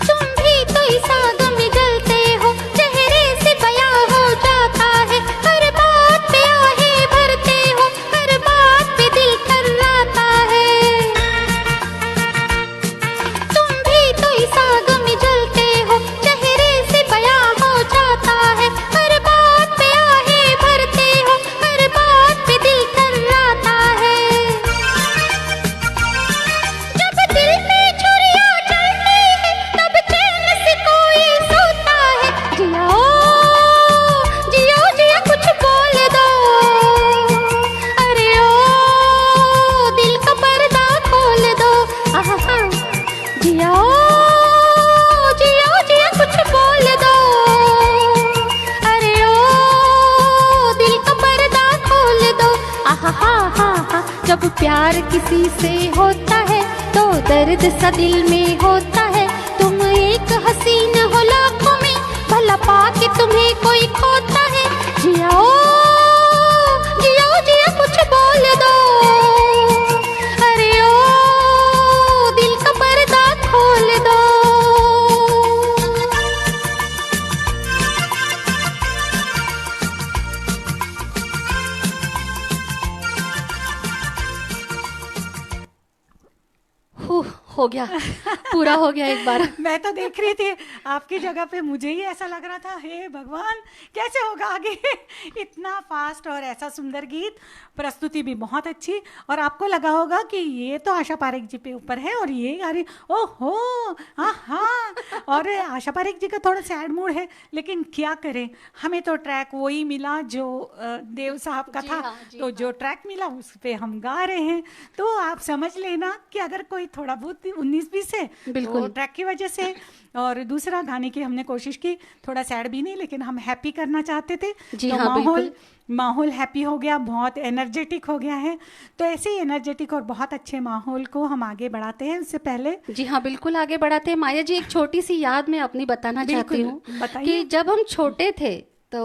तुम भी तो इस आग में जलते हो, चेहरे से बयां हो जाता है। हर बात पे जब प्यार किसी से होता है तो दर्द सा दिल में होता है। तुम एक हसीन हो लाखों में, भला पाके तुम्हें कोई खोता है। जियाओ जियाओ जिया कुछ बोल दो, अरे ओ दिल का पर्दा खोल दो। हो गया, पूरा हो गया एक बार। मैं तो देख रही थी आपकी जगह पे, मुझे ही ऐसा लग रहा था हे भगवान कैसे होगा आगे। इतना फास्ट और ऐसा सुंदर गीत, प्रस्तुति भी बहुत अच्छी। और आपको लगा होगा कि ये तो आशा पारेख जी पे ऊपर है और ये अरे ओहो हाँ। और आशा पारेख जी का थोड़ा सैड मूड है, लेकिन क्या करें, हमें तो ट्रैक वही मिला जो देव साहब का था। तो जो ट्रैक मिला उस पे हम गा रहे हैं। तो आप समझ लेना कि अगर कोई थोड़ा बहुत 19-20 है तो ट्रैक की वजह से। और दूसरा, गाने की हमने कोशिश की थोड़ा सैड भी नहीं, लेकिन हम हैप्पी करना चाहते थे। तो माहौल हैप्पी हो गया, बहुत एनर्जेटिक हो गया है। तो ऐसे ही एनर्जेटिक और बहुत अच्छे माहौल को हम आगे बढ़ाते हैं। उससे पहले जी हाँ, बिल्कुल आगे बढ़ाते हैं। माया जी, एक छोटी सी याद मैं अपनी बताना चाहती हूँ कि जब हम छोटे थे तो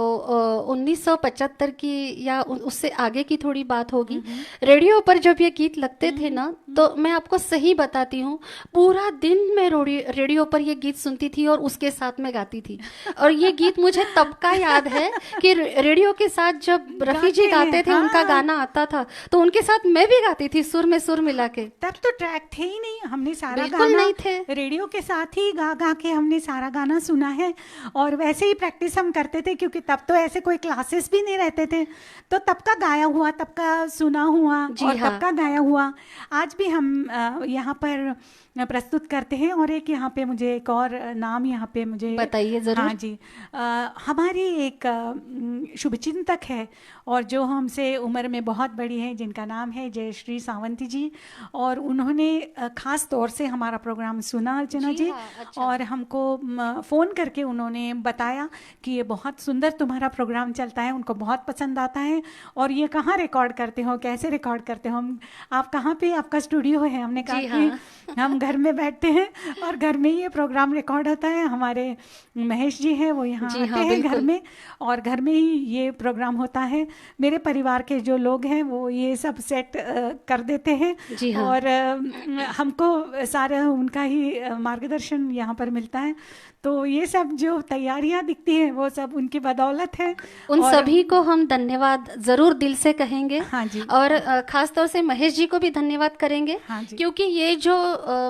1975 की या उससे आगे की थोड़ी बात होगी, रेडियो पर जब ये गीत लगते थे ना, तो मैं आपको सही बताती हूँ, पूरा दिन मैं रेडियो पर ये गीत सुनती थी और उसके साथ में गाती थी। और ये गीत मुझे तब का याद है कि रेडियो के साथ जब रफ़ी जी गाते थे, उनका गाना आता था तो उनके साथ मैं भी गाती थी, सुर में सुर मिला के। तब तो ट्रैक थे ही नहीं, हमने सारा गाना नहीं थे, रेडियो के साथ ही गा गा के हमने सारा गाना सुना है। और वैसे ही प्रैक्टिस हम करते थे, क्योंकि तब तो ऐसे कोई क्लासेस भी नहीं रहते थे। तो तब का गाया हुआ, तब का सुना हुआ और तब का गाया हुआ आज भी हम यहाँ पर प्रस्तुत करते हैं। और एक यहाँ पे मुझे एक और नाम यहाँ पे मुझे बताइए जरूर। हाँ जी, हमारी एक शुभचिंतक है और जो हमसे उम्र में बहुत बड़ी है, जिनका नाम है जयश्री सावंती जी। और उन्होंने ख़ास तौर से हमारा प्रोग्राम सुना, अर्चना जी। अच्छा। और हमको फ़ोन करके उन्होंने बताया कि ये बहुत सुंदर तुम्हारा प्रोग्राम चलता है, उनको बहुत पसंद आता है। और ये कहाँ रिकॉर्ड करते हो, कैसे रिकॉर्ड करते हो, आप कहाँ पे आपका स्टूडियो है? हमने कहा कि हम घर में बैठते हैं और घर में ही ये प्रोग्राम रिकॉर्ड होता है। हमारे महेश जी हैं, वो यहाँ आते हैं घर में और घर में ही ये प्रोग्राम होता है। मेरे परिवार के जो लोग हैं वो ये सब सेट कर देते हैं। और हमको सारा उनका ही मार्गदर्शन यहाँ पर मिलता है। तो ये सब जो तैयारियां दिखती हैं वो सब उनकी बदौलत है। उन सभी को हम धन्यवाद जरूर दिल से कहेंगे। हाँ जी। और खास तौर से महेश जी को भी धन्यवाद करेंगे। हाँ जी। क्योंकि ये जो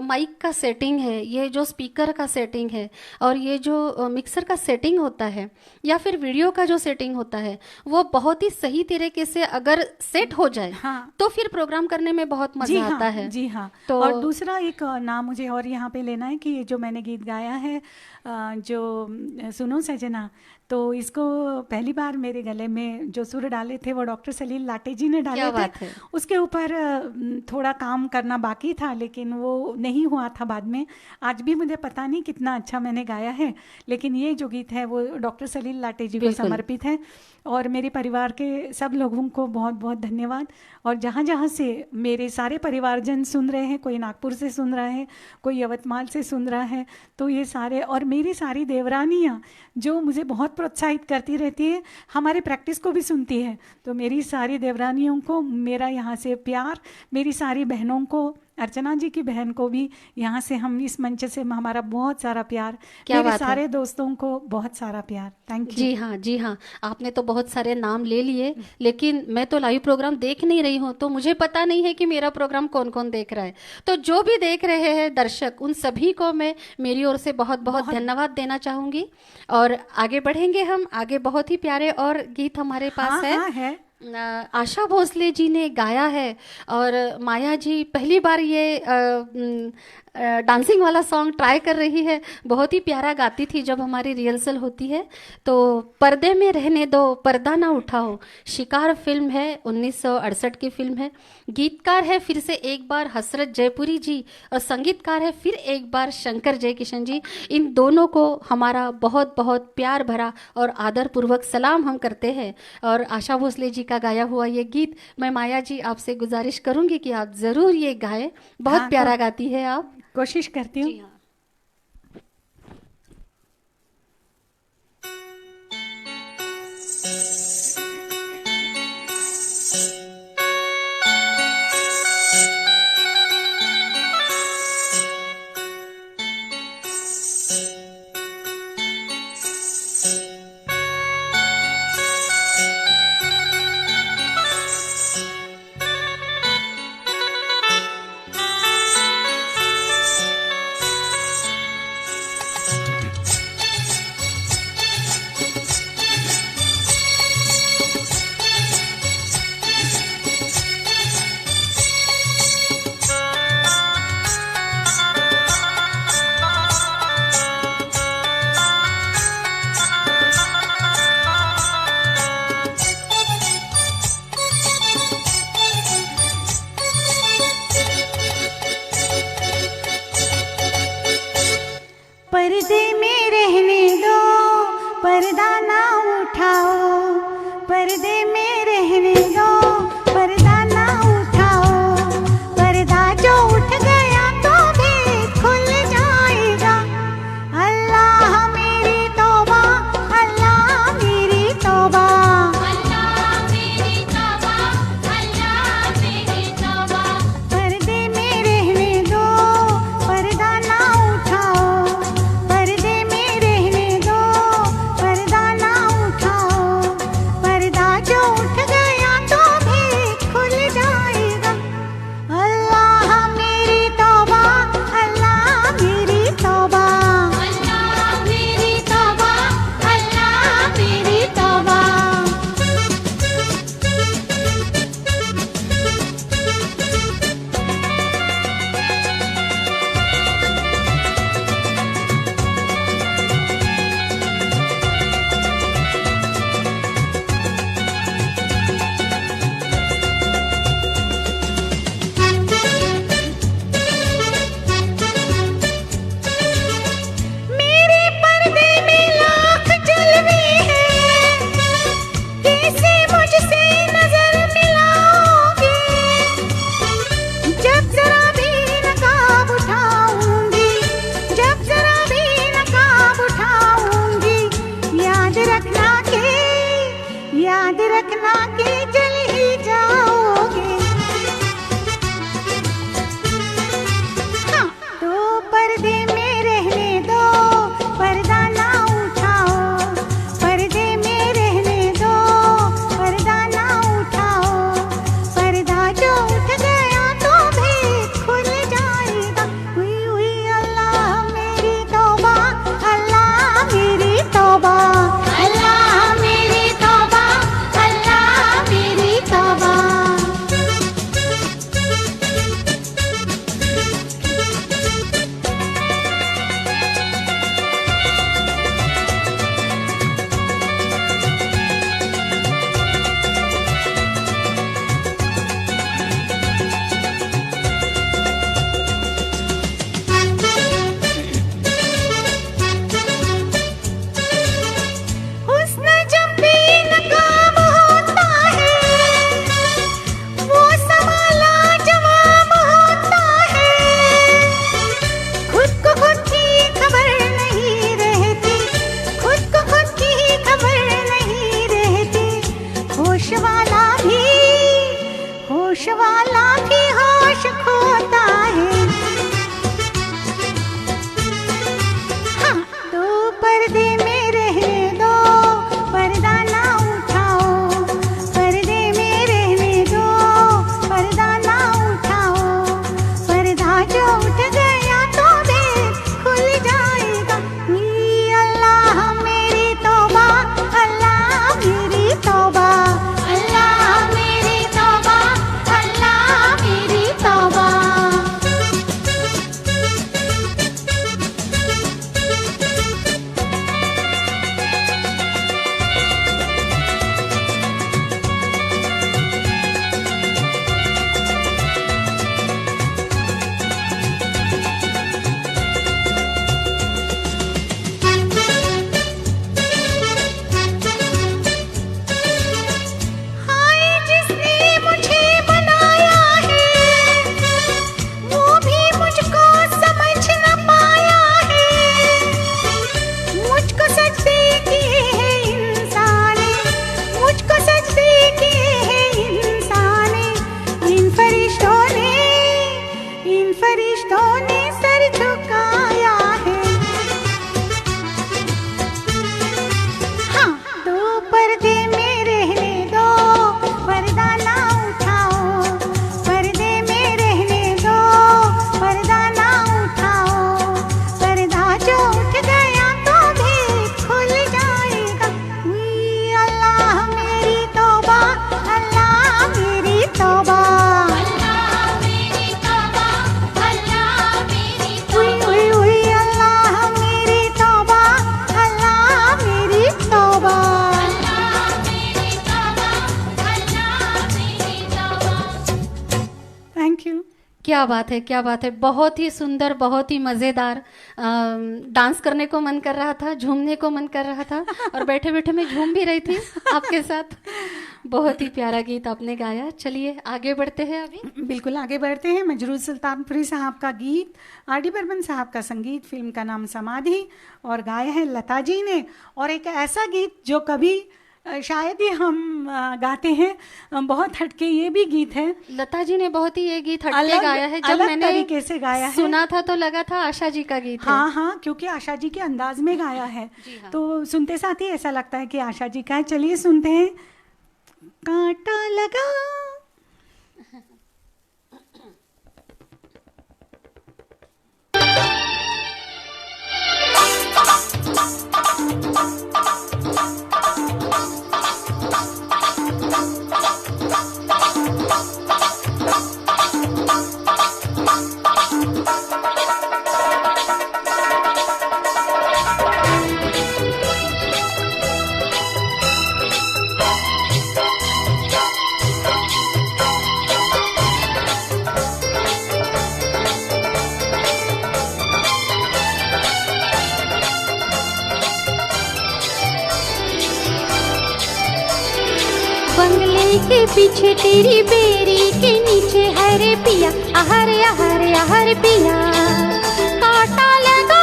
माइक का सेटिंग है, ये जो स्पीकर का सेटिंग है और ये जो मिक्सर का सेटिंग होता है या फिर वीडियो का जो सेटिंग होता है, वो बहुत ही सही तरीके से अगर सेट हो जाए तो फिर प्रोग्राम करने में बहुत मजा आता है। जी हाँ। तो और दूसरा एक नाम मुझे और यहाँ पे लेना है कि ये जो मैंने गीत गाया है, जो सुनो सजना, तो इसको पहली बार मेरे गले में जो सुर डाले थे वो डॉक्टर सलील लाटे जी ने डाले थे। उसके ऊपर थोड़ा काम करना बाकी था, लेकिन वो नहीं हुआ था बाद में। आज भी मुझे पता नहीं कितना अच्छा मैंने गाया है, लेकिन ये जो गीत है वो डॉक्टर सलील लाटे जी को समर्पित है। और मेरे परिवार के सब लोगों को बहुत बहुत धन्यवाद। और जहाँ जहाँ से मेरे सारे परिवारजन सुन रहे हैं, कोई नागपुर से सुन रहा है, कोई यवतमाल से सुन रहा है, तो ये सारे, और मेरी सारी देवरानियाँ जो मुझे बहुत प्रोत्साहित करती रहती है, हमारे प्रैक्टिस को भी सुनती है, तो मेरी सारी देवरानियों को मेरा यहाँ से प्यार, मेरी सारी बहनों को, अर्चना जी की बहन को भी यहाँ से हम इस मंच से हमारा बहुत सारा प्यार, मेरे सारे दोस्तों को बहुत सारा प्यार। Thank you. जी हाँ, जी हाँ, आपने तो बहुत सारे नाम ले लिए, लेकिन मैं तो लाइव प्रोग्राम देख नहीं रही हूँ, तो मुझे पता नहीं है कि मेरा प्रोग्राम कौन कौन देख रहा है। तो जो भी देख रहे हैं दर्शक, उन सभी को मैं मेरी ओर से बहुत बहुत धन्यवाद देना चाहूँगी। और आगे बढ़ेंगे हम, आगे बहुत ही प्यारे और गीत हमारे पास है। आशा भोसले जी ने गाया है और माया जी पहली बार ये डांसिंग वाला सॉन्ग ट्राई कर रही है। बहुत ही प्यारा गाती थी जब हमारी रिहर्सल होती है। तो पर्दे में रहने दो, पर्दा ना उठाओ, शिकार फिल्म है, 1968 की फिल्म है। गीतकार है फिर से एक बार हसरत जयपुरी जी और संगीतकार है फिर एक बार शंकर जयकिशन जी। इन दोनों को हमारा बहुत बहुत प्यार भरा और आदरपूर्वक सलाम हम करते हैं। और आशा भोसले जी का गाया हुआ ये गीत, मैं माया जी आपसे गुजारिश करूंगी कि आप जरूर ये गाएं। बहुत हाँ, प्यारा गाती है आप। कोशिश करती हूँ। जी हाँ। पर्दे में रहने दो, पर्दा ना उठाओ, पर्दे में रहने दो, पर्दा ना उठाओ, पर्दा जो उठ गया तो भी खुल जाएगा। अल्लाह मेरी तौबा, अल्लाह मेरी तौबा, अल्लाह मेरी तौबा, अल्लाह मेरी तौबा। पर्दे में रहने दो, पर्दा ना उठाओ, पर्दे में रहने दो, पर्दा ना उठाओ, पर्दा जो उठ गया तो भी खुल जाएगा। अल्लाह मेरी तौबा, अल्लाह मेरी तौबा, अल्लाह मेरी तौबा, अल्लाह मेरी तौबा। मेरे पर्दे में लाख जलवे हैं, कैसे मुझसे नजर मिलाओगे? जब जरा भी नकाब उठाऊंगी, जब जरा भी नकाब उठाऊंगी, याद रखना के, याद रखना के जल ही जाओगे। हाँ, तो पर्दे में रहने दो, पर्दा ना उठाओ, पर्दे में रहने दो, पर्दा ना उठाओ, पर्दा जो उठ गया तो भी खुल जाएगा। हुई हुई अल्लाह मेरी तौबा, अल्लाह मेरी तौबा, अल्लाह मेरी तौबा, अल्लाह मेरी तौबा। हुस्न जब भी नकाब होता है, वो समा लाजवाब होता है। खुद को खुद की खबर नहीं रहती, खुद को खुद की खबर नहीं रहती। होश वाला भी, होश वाला भी होश खोता है। हाँ, तो पर्दे में रहने दो, पर्दा ना उठाओ, पर्दे में रहने दो, पर्दा ना उठाओ, पर्दा जो उठ गया तो भी खुल जाएगा। हुई अल्लाह मेरी तौबा, अल्लाह मेरी तौबा, अल्लाह मेरी तौबा, अल्लाह क्या बात है, क्या बात है। बहुत ही सुंदर, बहुत ही मज़ेदार। डांस करने को मन कर रहा था, झूमने को मन कर रहा था, और बैठे बैठे मैं झूम भी रही थी आपके साथ। बहुत ही प्यारा गीत आपने गाया। चलिए आगे बढ़ते हैं अभी। बिल्कुल आगे बढ़ते हैं। मजरूर सुल्तानपुरी साहब का गीत, आर डी बर्मन साहब का संगीत, फिल्म का नाम समाधि, और गाया है लता जी ने। और एक ऐसा गीत जो कभी शायद ही हम गाते हैं, बहुत हटके ये भी गीत है। लता जी ने बहुत ही ये गीत हटके अलग गाया है। जब अलग मैंने तरीके से गाया है, सुना था तो लगा था आशा जी का गीत है। हाँ हाँ, क्योंकि आशा जी के अंदाज में गाया है, जी हाँ। तो सुनते साथ ही ऐसा लगता है कि आशा जी का है। चलिए सुनते हैं, कांटा लगा। बंगले के पीछे तेरी बेरी के नीचे हरे पिया, हरे हरे हरे पिया, कांटा लगा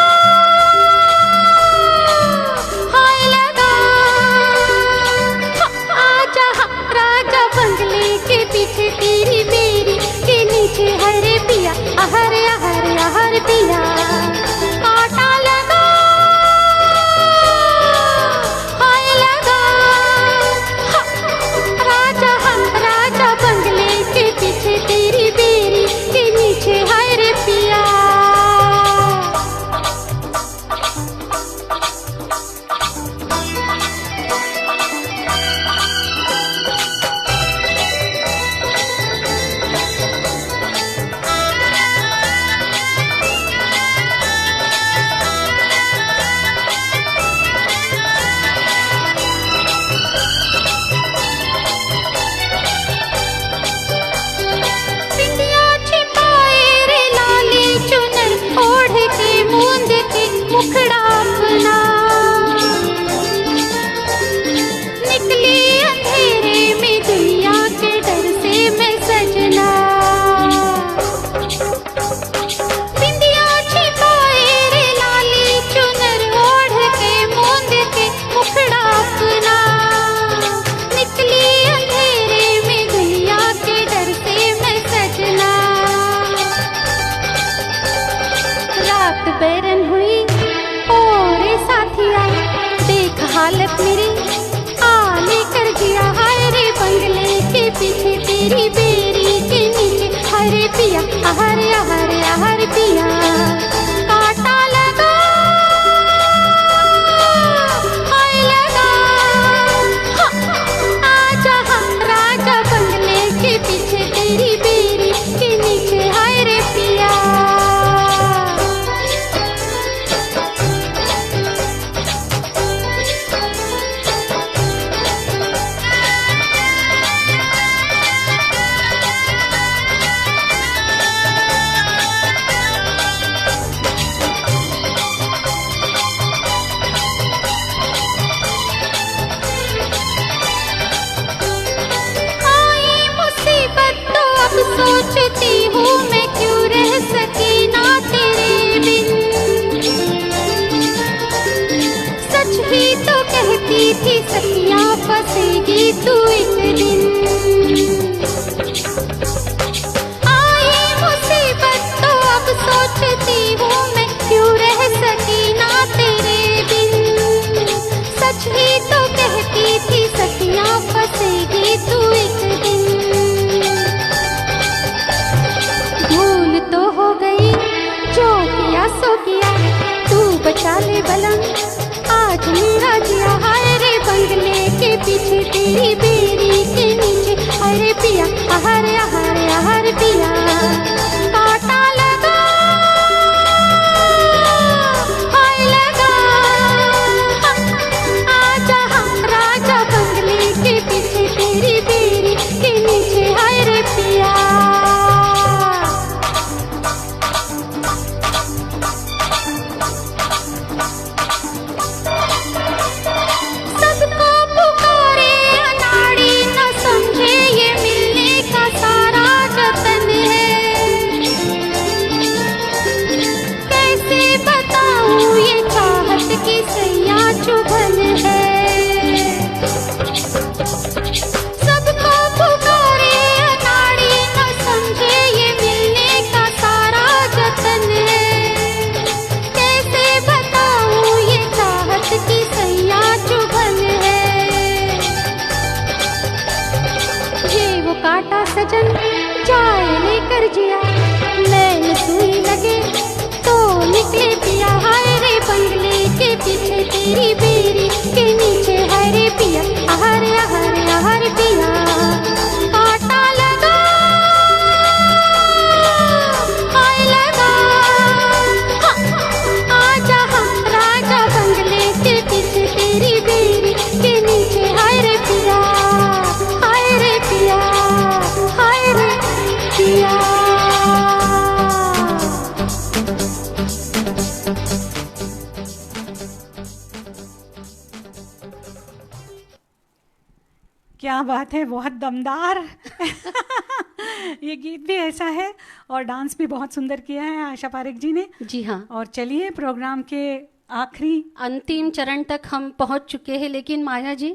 हाय लगा। आजा राजा, बंगले के पीछे तेरी बेरी के नीचे हरे पिया, हरे हरे हरे पिया, कांटा लगा हाय लगा। राजा बंगले के पीछे तेरी बेरी के नीचे हाय रे पिया। बिंदिया छिपाए रे लाली चुनर, ओढ़ के मूंद के मुखड़ा अपना, निकली अंधेरे में दुनिया के डर से मैं सजना। बिंदिया छिपाए रे लाली चुनर, ओढ़ के मूंद के मुखड़ा अपना, निकली अंधेरे में दुनिया के डर से मैं सजना। रात बैरन हुई और साथी आई, देख हालत मेरी आले कर दिया। हाय रे बंगले के पीछे तेरी बेरी के नीचे हरे पिया, हरे हरे हरे पिया, कांटा लगा हाय लगा। आजा राजा, बंगले के पीछे तेरी बेरी के नीचे हाय रे पिया। आई मुसीबत तो अब सोचती हूँ मैं, क्यों रह सकी ना तेरे बिन। सच ही तो कहती थी सखिया, फंसेगी तू एक दिन। आई मुसीबत तो अब सोचती हूँ मैं, क्यों रह सकी ना तेरे बिन। सच ही तो कहती थी सखिया, फंसेगी तू एक दिन। भूल तो हो गई, जो किया सो किया, तू बचा ले बलम आज मेरा जिया। हाय रे बंगले के पीछे तेरी बेरी के नीचे हरे पिया, हरे हरे हरे पिया, कांटा लगा हाय लगा। आजा राजा, बंगले के पीछे तेरी बेरी के नीचे हाय रे पिया। सजन जाए लेकर जिया, नैन सुई लगे तो निकले पिया, हाय रे बंगले के पीछे तेरी बेरी के नीचे, हाय रे पिया हर हर हर पिया। आटा लगा हाय लगा, आजा हम राजा बंगले के पीछे तेरी बेरी के नीचे, हाय रे पिया हाय रे पिया हाय रे पिया। क्या बात है, बहुत दमदार। ये गीत भी ऐसा है और डांस भी बहुत सुंदर किया है आशा पारेख जी ने। जी हाँ, और चलिए प्रोग्राम के आखिरी अंतिम चरण तक हम पहुंच चुके हैं। लेकिन माया जी,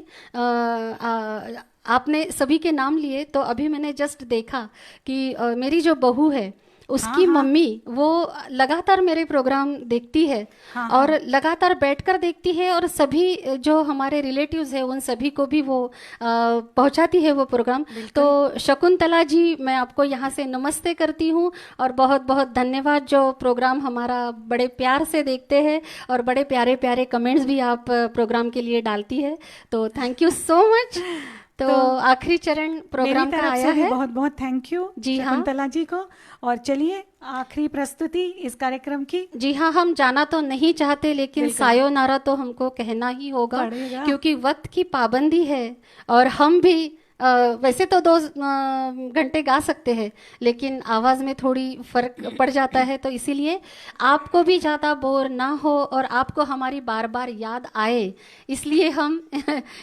आपने सभी के नाम लिए, तो अभी मैंने जस्ट देखा कि मेरी जो बहू है उसकी मम्मी वो लगातार मेरे प्रोग्राम देखती है, और लगातार बैठकर देखती है, और सभी जो हमारे रिलेटिव्स हैं उन सभी को भी वो पहुंचाती है वो प्रोग्राम। तो शकुंतला जी, मैं आपको यहाँ से नमस्ते करती हूँ, और बहुत बहुत धन्यवाद जो प्रोग्राम हमारा बड़े प्यार से देखते हैं, और बड़े प्यारे प्यारे कमेंट्स भी आप प्रोग्राम के लिए डालती है, तो थैंक यू सो मच। तो आखिरी चरण प्रोग्राम का आया है। बहुत बहुत थैंक यू जी हाँ, शकुंतला जी को। और चलिए आखिरी प्रस्तुति इस कार्यक्रम की। जी हाँ, हम जाना तो नहीं चाहते, लेकिन सायोनारा तो हमको कहना ही होगा, क्योंकि वक्त की पाबंदी है, और हम भी वैसे तो 2 घंटे गा सकते हैं, लेकिन आवाज़ में थोड़ी फर्क पड़ जाता है, तो इसीलिए आपको भी ज़्यादा बोर ना हो और आपको हमारी बार बार याद आए, इसलिए हम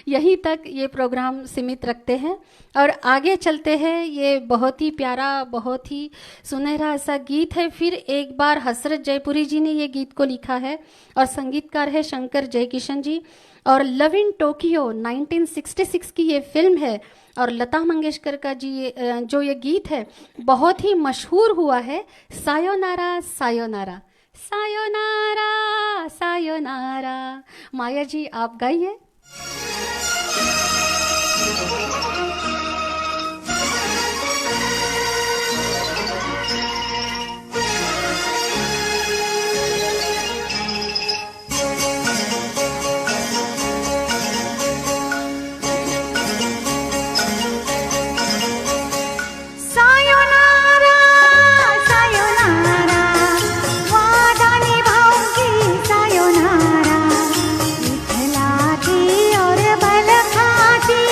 यहीं तक ये प्रोग्राम सीमित रखते हैं और आगे चलते हैं। ये बहुत ही प्यारा, बहुत ही सुनहरा ऐसा गीत है। फिर एक बार हसरत जयपुरी जी ने ये गीत को लिखा है, और संगीतकार है शंकर जयकिशन जी, और लव इन टोक्यो 1966 की ये फिल्म है, और लता मंगेशकर का जी जो ये गीत है बहुत ही मशहूर हुआ है, सायोनारा सायोनारा सायोनारा सायोनारा। माया जी आप गाइए। विठ्ठलाची और बलखाची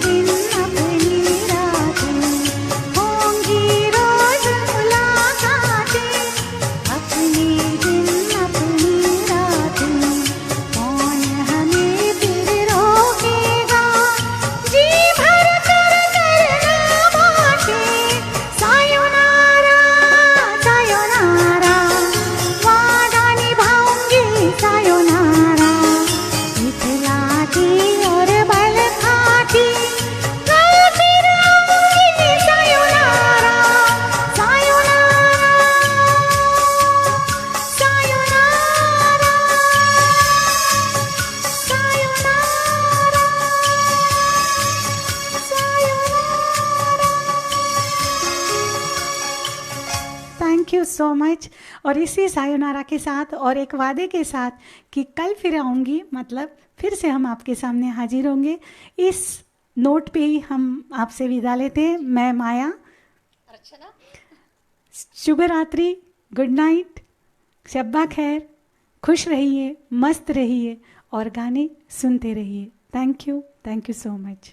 दिन अपनी रातें होंगी रोज मुलाकातें, अपने दिन अपनी रातें कौन हमें फिर रोकेगा, जी भर कर करना बातें, सायोनारा सायोनारा वादा निभाऊंगी सायोनारा, इतलाती और बल खाती कल फिर आऊंगी sayonara sayonara sayonara sayonara sayonara. Thank you so much. और इसी सायोनारा के साथ और एक वादे के साथ कि कल फिर आऊँगी, मतलब फिर से हम आपके सामने हाजिर होंगे, इस नोट पे ही हम आपसे विदा लेते हैं। मैं माया, शुभ रात्रि, गुड नाइट, शब्बा खैर, खुश रहिए, मस्त रहिए और गाने सुनते रहिए। Thank you so much.